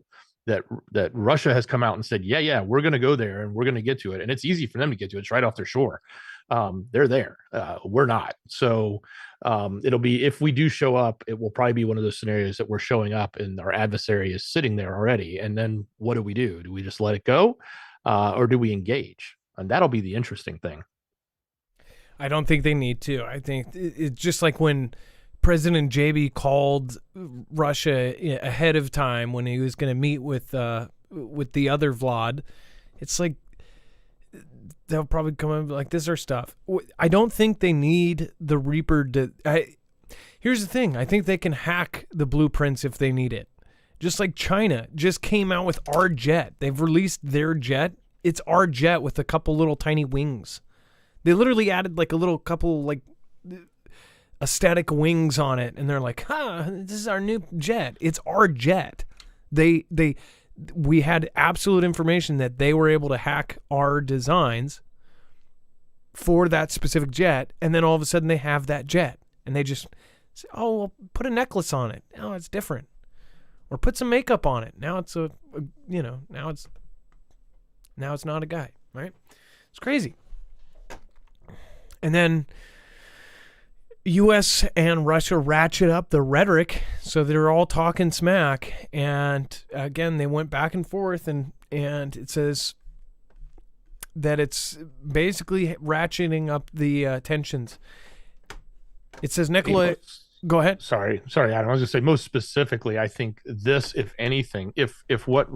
Russia has come out and said, yeah, we're going to go there and we're going to get to it, and it's easy for them to get to it. It's right off their shore. They're there. We're not. So it'll be, if we do show up, it will probably be one of those scenarios that we're showing up and our adversary is sitting there already. And then what do we do? Do we just let it go, or do we engage? And that'll be the interesting thing. I don't think they need to. I think it's just like when President JB called Russia ahead of time when he was going to meet with the other Vlad. It's like they'll probably come in like, this is our stuff. I don't think they need the Reaper to. Here's the thing. I think they can hack the blueprints if they need it. Just like China just came out with our jet. They've released their jet. It's our jet with a couple little tiny wings. They literally added like a little couple like a static wings on it, and they're like, this is our new jet. It's our jet. We had absolute information that they were able to hack our designs for that specific jet, and then all of a sudden they have that jet, and they just say, oh, well, put a necklace on it. Now it's different. Or put some makeup on it. Now it's now it's not a guy, right? It's crazy. And then U.S. and Russia ratchet up the rhetoric, so they're all talking smack. And again, they went back and forth, and it says that it's basically ratcheting up the tensions. It says Nikolai. Go ahead. Sorry, Adam. I was going to say, most specifically, I think this, if anything, if what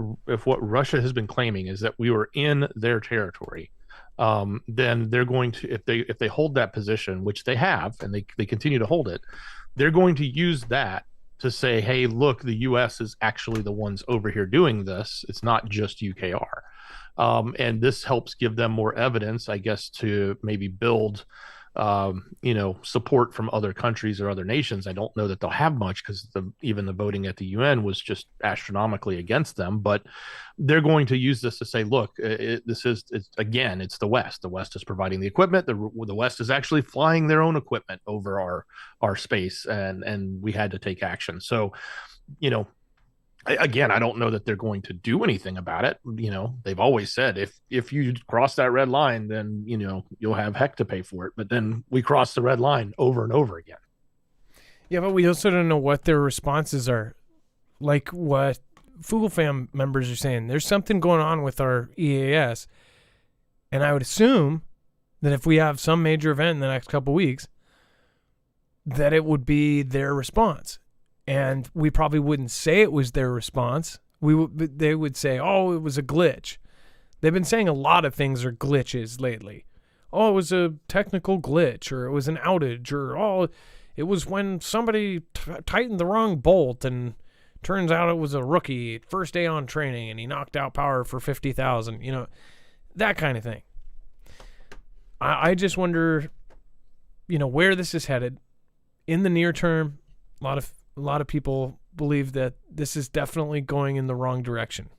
Russia has been claiming is that we were in their territory, then they're going to, if they hold that position, which they have, and they continue to hold it, they're going to use that to say, hey, look, the U.S. is actually the ones over here doing this. It's not just UKR. And this helps give them more evidence, I guess, to maybe build support from other countries or other nations. I don't know that they'll have much, because even the voting at the UN was just astronomically against them. But they're going to use this to say, look, it's the West. The West is providing the equipment. The West is actually flying their own equipment over our space, and we had to take action. So, again, I don't know that they're going to do anything about it. They've always said, if you cross that red line, then you'll have heck to pay for it. But then we cross the red line over and over again. Yeah, but we also don't know what their responses are. Like what Fugel fam members are saying, there's something going on with our EAS, and I would assume that if we have some major event in the next couple weeks, that it would be their response. And we probably wouldn't say it was their response. They would say, oh, it was a glitch. They've been saying a lot of things are glitches lately. Oh, it was a technical glitch, or it was an outage, or oh, it was when somebody tightened the wrong bolt, and turns out it was a rookie, first day on training, and he knocked out power for 50,000. That kind of thing. I just wonder, where this is headed in the near term. A lot of people believe that this is definitely going in the wrong direction.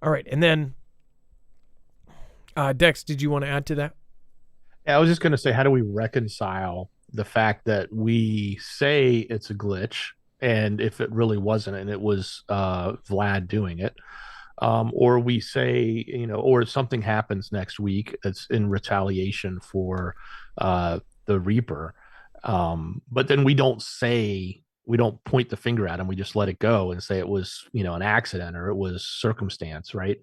All right. And then, Dex, did you want to add to that? Yeah, I was just going to say, how do we reconcile the fact that we say it's a glitch, and if it really wasn't, and it was Vlad doing it, or we say, or something happens next week that's in retaliation for the Reaper. But then we don't point the finger at him. We just let it go and say it was, an accident, or it was circumstance, right?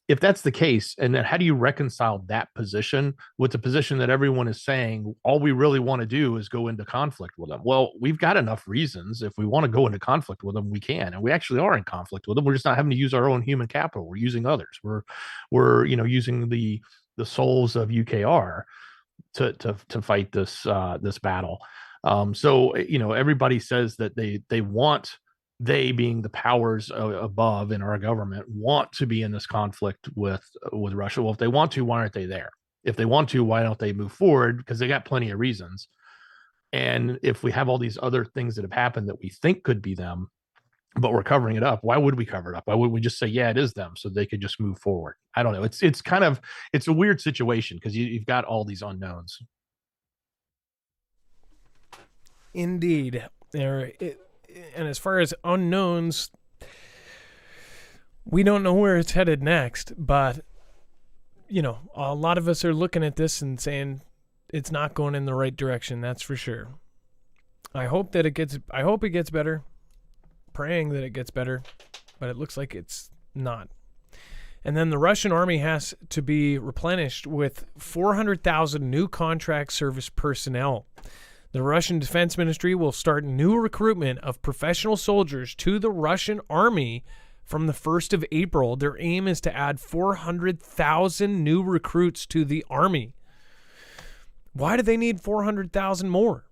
If that's the case, and then how do you reconcile that position with the position that everyone is saying, all we really want to do is go into conflict with them? Well, we've got enough reasons. If we want to go into conflict with them, we can, and we actually are in conflict with them. We're just not having to use our own human capital. We're using others. We're using the souls of UKR to fight this battle. So everybody says that they want, they being the powers above in our government, want to be in this conflict with Russia. Well, if they want to, why aren't they there? If they want to, why don't they move forward? Because they got plenty of reasons. And if we have all these other things that have happened that we think could be them, but we're covering it up, why would we cover it up? Why would we just say, yeah, it is them, so they could just move forward? I don't know. It's a weird situation, because you've got all these unknowns. Indeed. And as far as unknowns, we don't know where it's headed next, but a lot of us are looking at this and saying it's not going in the right direction. That's for sure. I hope it gets better. Praying that it gets better, but it looks like it's not. And then the Russian army has to be replenished with 400,000 new contract service personnel. The Russian Defense Ministry will start new recruitment of professional soldiers to the Russian army from the 1st of April. Their aim is to add 400,000 new recruits to the army. Why do they need 400,000 more?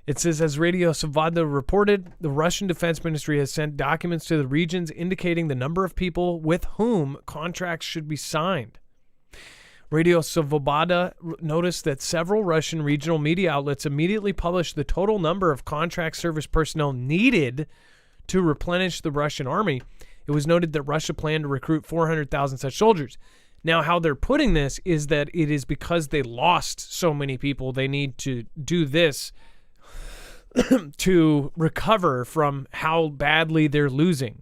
It says, as Radio Savada reported, the Russian Defense Ministry has sent documents to the regions indicating the number of people with whom contracts should be signed. Radio Savada noticed that several Russian regional media outlets immediately published the total number of contract service personnel needed to replenish the Russian army. It was noted that Russia planned to recruit 400,000 such soldiers. Now, how they're putting this is that it is because they lost so many people, they need to do this to recover from how badly they're losing.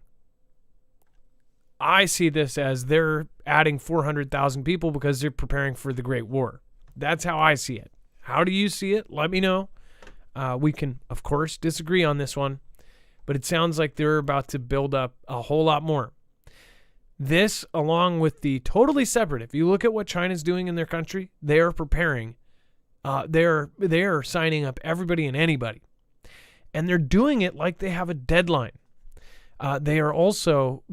I see this as they're adding 400,000 people because they're preparing for the Great War. That's how I see it. How do you see it? Let me know. We can, of course, disagree on this one, but it sounds like they're about to build up a whole lot more. This, along with the totally separate, if you look at what China's doing in their country, they are preparing. They're signing up everybody and anybody. And they're doing it like they have a deadline. They are also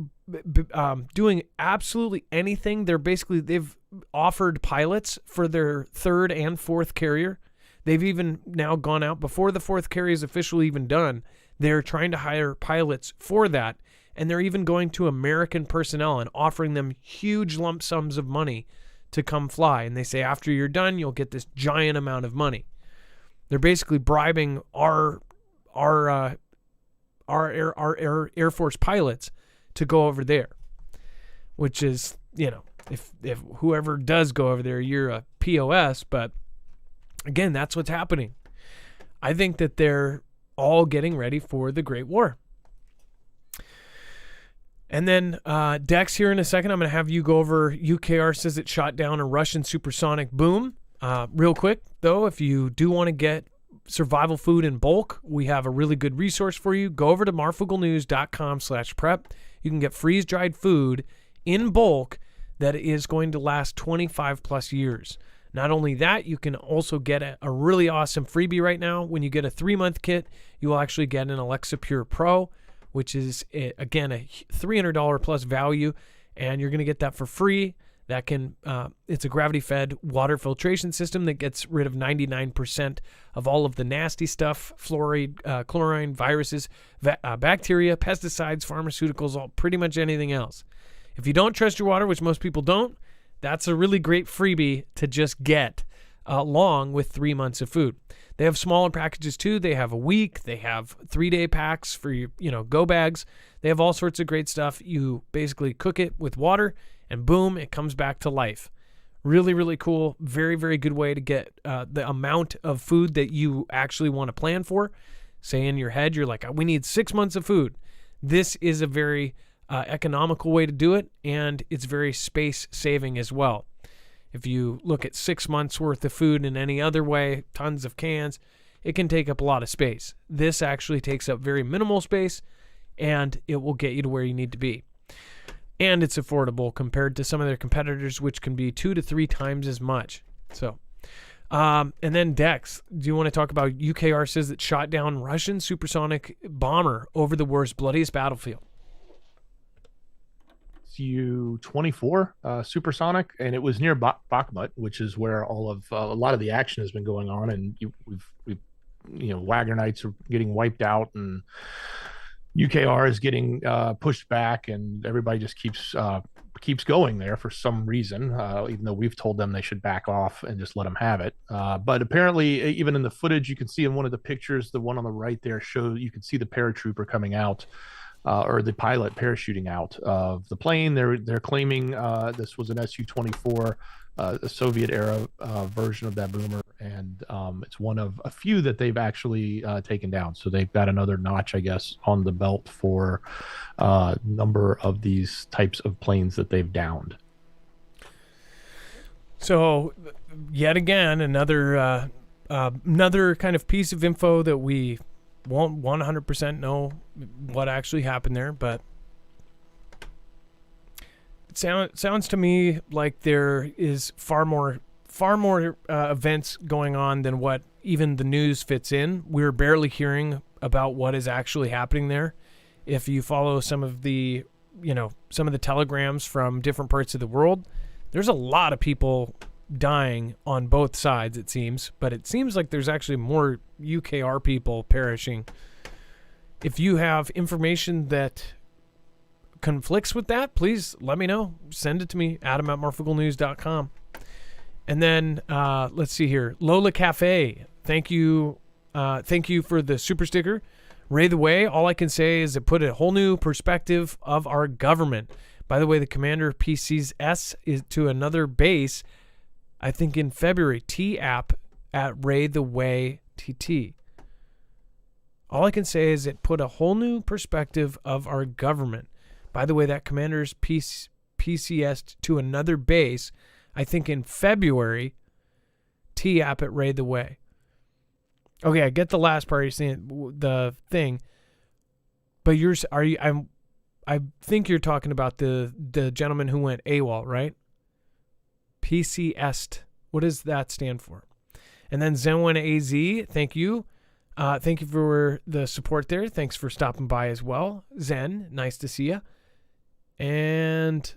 doing absolutely anything. They've offered pilots for their 3rd and 4th carrier. They've even now gone out before the 4th carrier is officially even done. They're trying to hire pilots for that. And they're even going to American personnel and offering them huge lump sums of money to come fly. And they say, after you're done, you'll get this giant amount of money. They're basically bribing our Air Force pilots to go over there, which is, if whoever does go over there, you're a POS. But again, that's what's happening. I think that they're all getting ready for the Great War. And then Dex, here in a second, I'm going to have you go over UKR says it shot down a Russian supersonic boom. Real quick, though, if you do want to get survival food in bulk, we have a really good resource for you. Go over to marfooglenews.com/prep. You can get freeze-dried food in bulk that is going to last 25 plus years. Not only that, you can also get a really awesome freebie right now. When you get a 3-month kit, you will actually get an Alexa Pure Pro, which is, again, a $300 plus value, and you're going to get that for free. That can, it's a gravity-fed water filtration system that gets rid of 99% of all of the nasty stuff, fluoride, chlorine, viruses, bacteria, pesticides, pharmaceuticals, pretty much anything else. If you don't trust your water, which most people don't, that's a really great freebie to just get along with 3 months of food. They have smaller packages too. They have a week. They have 3-day packs for your, go bags. They have all sorts of great stuff. You basically cook it with water and boom, it comes back to life. Really, really cool. Very, very good way to get the amount of food that you actually want to plan for. Say in your head, you're like, we need 6 months of food. This is a very economical way to do it, and it's very space saving as well. If you look at 6 months worth of food in any other way, tons of cans, it can take up a lot of space. This actually takes up very minimal space, and it will get you to where you need to be. And it's affordable compared to some of their competitors, which can be 2 to 3 times as much. So, and then Dex, do you want to talk about UKR says it shot down Russian supersonic bomber over the world's bloodiest battlefield? Su-24 supersonic, and it was near Bakhmut, which is where all of a lot of the action has been going on, and we've Wagnerites are getting wiped out, and UKR is getting pushed back, and everybody just keeps going there for some reason, even though we've told them they should back off and just let them have it. But apparently, even in the footage, you can see in one of the pictures, the one on the right there you can see the paratrooper coming out. Or the pilot parachuting out of the plane. They're claiming this was an Su-24, a Soviet-era version of that boomer, and it's one of a few that they've actually taken down. So they've got another notch, I guess, on the belt for number of these types of planes that they've downed. So, yet again, another kind of piece of info that we won't 100% know what actually happened there, but it sounds to me like there is far more events going on than what even the news fits in. We're barely hearing about what is actually happening there. If you follow some of the telegrams from different parts of the world, there's a lot of people dying on both sides, it seems, but it seems like there's actually more UKR people perishing. If you have information that conflicts with that, please let me know. Send it to me, adam@marfooglenews.com. And then let's see here. Lola Cafe, thank you for the super sticker. Ray the Way, all I can say is it put a whole new perspective of our government. By the way, the commander of PCS is to another base, I think in February. T-app at Ray the Way TT. All I can say is it put a whole new perspective of our government. By the way, that commander's PCS to another base, I think in February. T-app at Ray the Way. Okay, I get the last part. You're saying the thing, but I think you're talking about the gentleman who went AWOL, right? PCS. What does that stand for? And then Zen1AZ, thank you. Thank you for the support there. Thanks for stopping by as well. Zen, nice to see you. And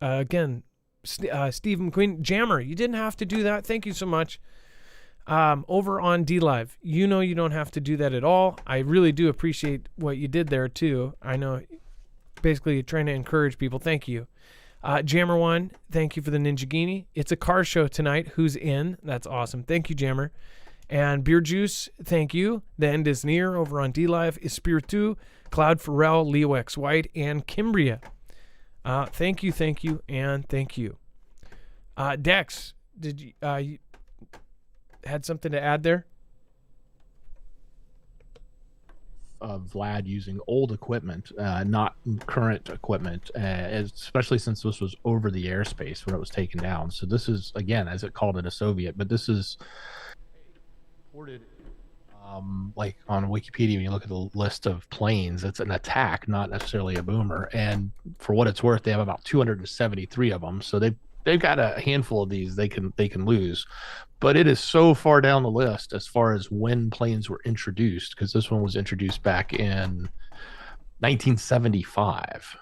again, Steve McQueen, Jammer, you didn't have to do that. Thank you so much. Over on DLive, you don't have to do that at all. I really do appreciate what you did there too. I know, basically you're trying to encourage people. Thank you. Jammer1, thank you for the Ninjagini. It's a car show tonight. Who's in? That's awesome. Thank you, Jammer. And Beer Juice, thank you. The end is near over on DLive. Espiritu, Cloud Pharrell, Leo X White, and Kimbria. Thank you, and thank you. Dex, did you had something to add there? Vlad using old equipment, not current equipment, especially since this was over the airspace when it was taken down. So this is, again, as it called it, a Soviet, but this is reported like on Wikipedia. When you look at the list of planes, it's an attack, not necessarily a boomer. And for what it's worth, they have about 273 of them. So they've got a handful of these they can lose. But it is so far down the list as far as when planes were introduced, because this one was introduced back in 1975.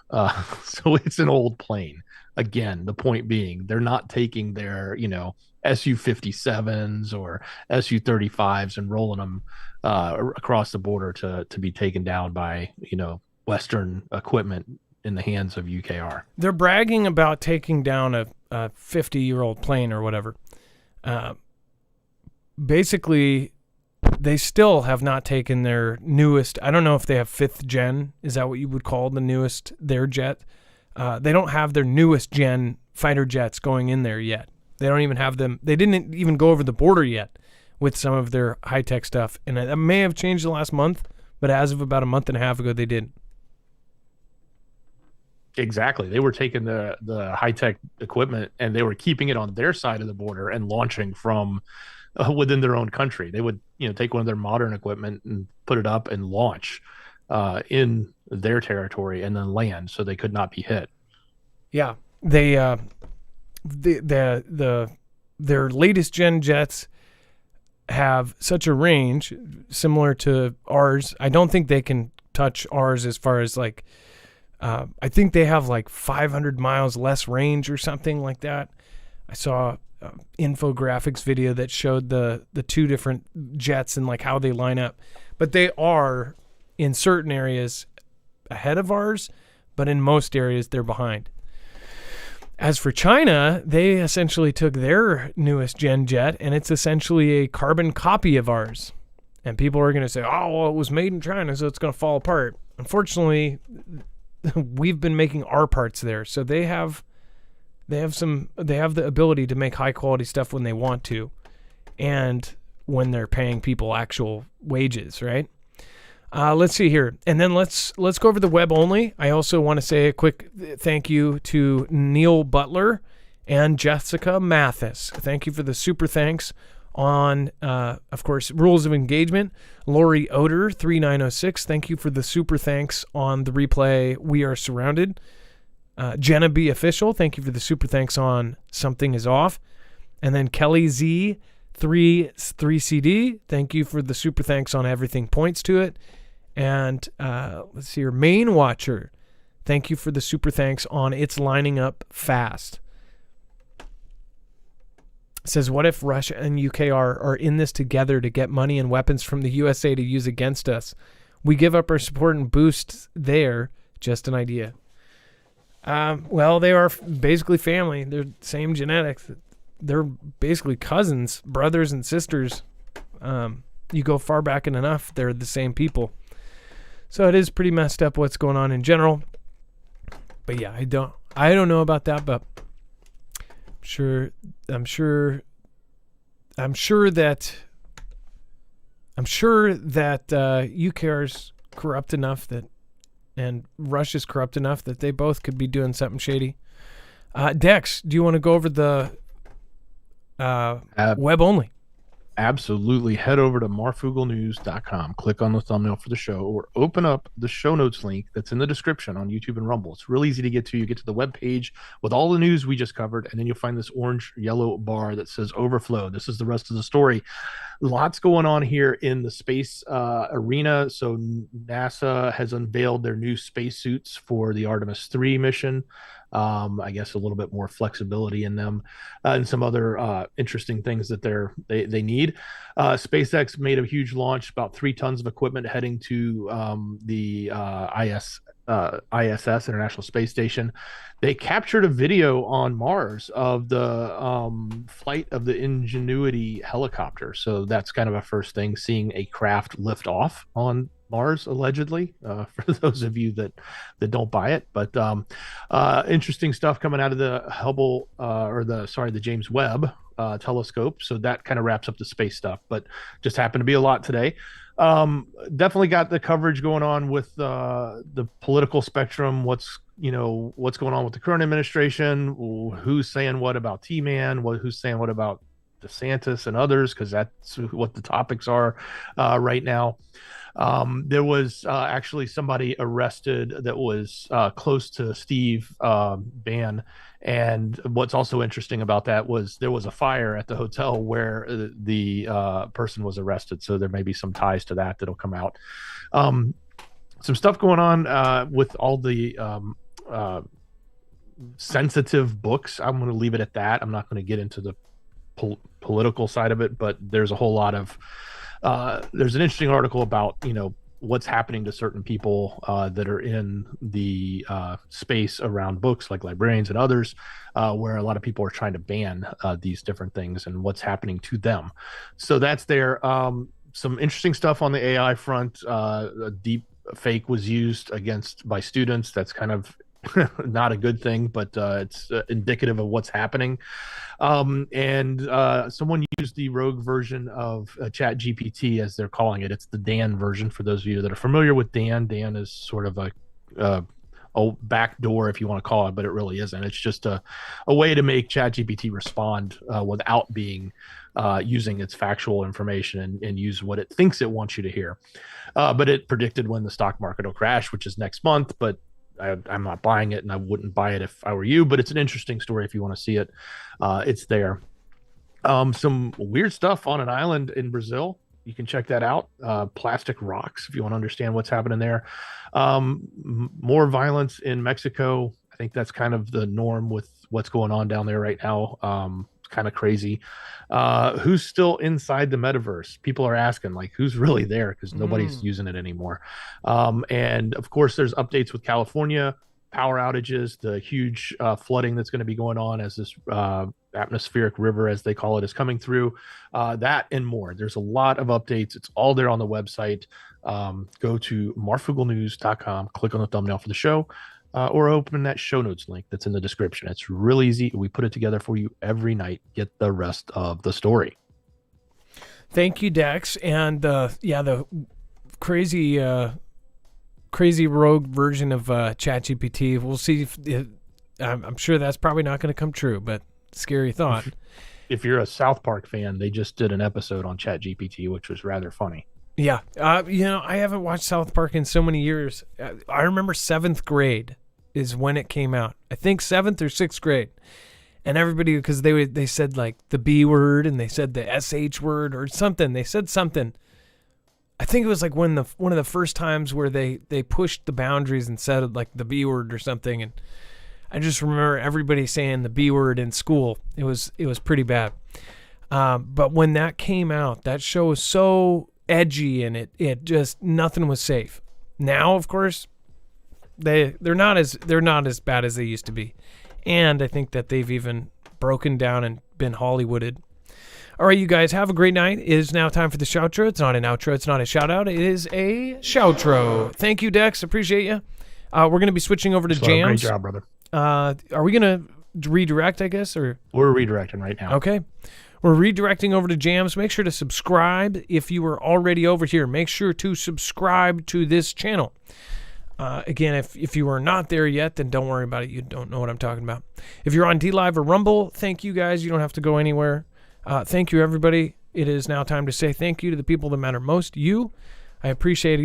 So it's an old plane. Again, the point being, they're not taking their, Su-57s or Su-35s and rolling them across the border to be taken down by, Western equipment in the hands of UKR. They're bragging about taking down a 50-year-old plane or whatever. Basically, they still have not taken their newest. I don't know if they have 5th gen. Is that what you would call the newest, their jet? They don't have their newest gen fighter jets going in there yet. They don't even have them. They didn't even go over the border yet with some of their high-tech stuff. And that may have changed the last month, but as of about a month and a half ago, they didn't. Exactly. They were taking the high-tech equipment and they were keeping it on their side of the border and launching from within their own country. They would, take one of their modern equipment and put it up and launch in their territory and then land, so they could not be hit. Yeah, they their latest gen jets have such a range similar to ours. I don't think they can touch ours as far as like. I think they have like 500 miles less range or something like that. I saw infographics video that showed the two different jets and like how they line up, but they are in certain areas ahead of ours, but in most areas they're behind. As for China, they essentially took their newest gen jet and it's essentially a carbon copy of ours. And people are going to say, oh, well, it was made in China, so it's going to fall apart. Unfortunately, we've been making our parts there. So they have the ability to make high quality stuff when they want to and when they're paying people actual wages, right? Let's see here. And then let's go over the web only. I also want to say a quick thank you to Neil Butler And Jessica Mathis, thank you for the super thanks on, of course, Rules of Engagement. Lori Oder, 3906, thank you for the super thanks on the replay We Are Surrounded. Jenna B. Official, thank you for the super thanks on Something Is Off. And then Kelly Z. 3CD, thank you for the super thanks on Everything Points to It. And let's see here, Main Watcher, thank you for the super thanks on It's Lining Up Fast. It says, what if Russia and UK are in this together to get money and weapons from the USA to use against us? We give up our support and boost there. Just an idea. Well, they are basically family. They're same genetics. They're basically cousins, brothers and sisters. You go far back enough, they're the same people. So it is pretty messed up what's going on in general. But yeah, I don't know about that, but I'm sure that UKR's corrupt enough that, and Russia's corrupt enough that they both could be doing something shady. Dex, do you want to go over the web only? Absolutely. Head over to marfooglenews.com, click on the thumbnail for the show, or open up the show notes link that's in the description on YouTube and Rumble. It's real easy to get to. You get to the web page with all the news we just covered, and then you'll find this orange yellow bar that says overflow. This is the rest of the story. Lots going on here in the space arena. So NASA has unveiled their new spacesuits for the Artemis 3 mission. I guess a little bit more flexibility in them, and some other interesting things that they need. SpaceX made a huge launch, about 3 tons of equipment heading to the ISS, International Space Station. They captured a video on Mars of the flight of the Ingenuity helicopter. So that's kind of a first thing, seeing a craft lift off on Mars, allegedly, for those of you that don't buy it. But interesting stuff coming out of the Hubble, the James Webb telescope. So that kind of wraps up the space stuff, but just happened to be a lot today. Definitely got the coverage going on with the political spectrum. What's going on with the current administration, who's saying what about T-Man, who's saying what about DeSantis and others, because that's what the topics are right now. There was actually somebody arrested that was close to Steve Bannon. And what's also interesting about that was there was a fire at the hotel where the person was arrested. So there may be some ties to that'll come out. Some stuff going on with all the sensitive books. I'm going to leave it at that. I'm not going to get into the political side of it, but there's a whole lot of there's an interesting article about what's happening to certain people that are in the space around books, like librarians and others, where a lot of people are trying to ban these different things and what's happening to them. So that's there. Some interesting stuff on the AI front. A deep fake was used by students. That's kind of not a good thing, but it's indicative of what's happening. And someone used the rogue version of Chat GPT, as they're calling it. It's the Dan version. For those of you that are familiar with Dan is sort of a back door, if you want to call it, but it really isn't. It's just a way to make Chat GPT respond without being using its factual information and use what it thinks it wants you to hear. But it predicted when the stock market will crash, which is next month, but I'm not buying it, and I wouldn't buy it if I were you, but it's an interesting story if you want to see it. It's there. Some weird stuff on an island in Brazil. You can check that out. Plastic rocks, if you want to understand what's happening there. More violence in Mexico. I think that's kind of the norm with what's going on down there right now. It's kind of crazy. Who's still inside the metaverse? People are asking, like, who's really there, because nobody's using it anymore. And of course, there's updates with California power outages, the huge flooding that's going to be going on as this atmospheric river, as they call it, is coming through. That and more. There's a lot of updates. It's all there on the website. Go to marfooglenews.com, click on the thumbnail for the show, or open that show notes link that's in the description. It's real easy. We put it together for you every night. Get the rest of the story. Thank you, Dex. And the crazy rogue version of ChatGPT. We'll see if I'm sure that's probably not going to come true, but scary thought. If you're a South Park fan, they just did an episode on ChatGPT, which was rather funny. Yeah. I haven't watched South Park in so many years. I remember 7th grade is when it came out. I think 7th or 6th grade. And everybody, because they said like the B word and they said the SH word or something. They said something. I think it was like one of the first times where they pushed the boundaries and said like the B word or something. And I just remember everybody saying the B word in school. It was pretty bad. But when that came out, that show was so edgy and it just nothing was safe. Now, of course, they're not as bad as they used to be. And I think that they've even broken down and been Hollywooded. All right, you guys, have a great night. It is now time for the shoutro. It's not an outro. It's not a shout-out. It is a shoutro. Thank you, Dex. Appreciate you. We're going to be switching over to Jams. Great job, brother. Are we going to redirect, I guess? Or we're redirecting right now. Okay. We're redirecting over to Jams. Make sure to subscribe if you were already over here. Make sure to subscribe to this channel. Again, if you are not there yet, then don't worry about it. You don't know what I'm talking about. If you're on DLive or Rumble, thank you guys. You don't have to go anywhere. Thank you, everybody. It is now time to say thank you to the people that matter most. You. I appreciate it.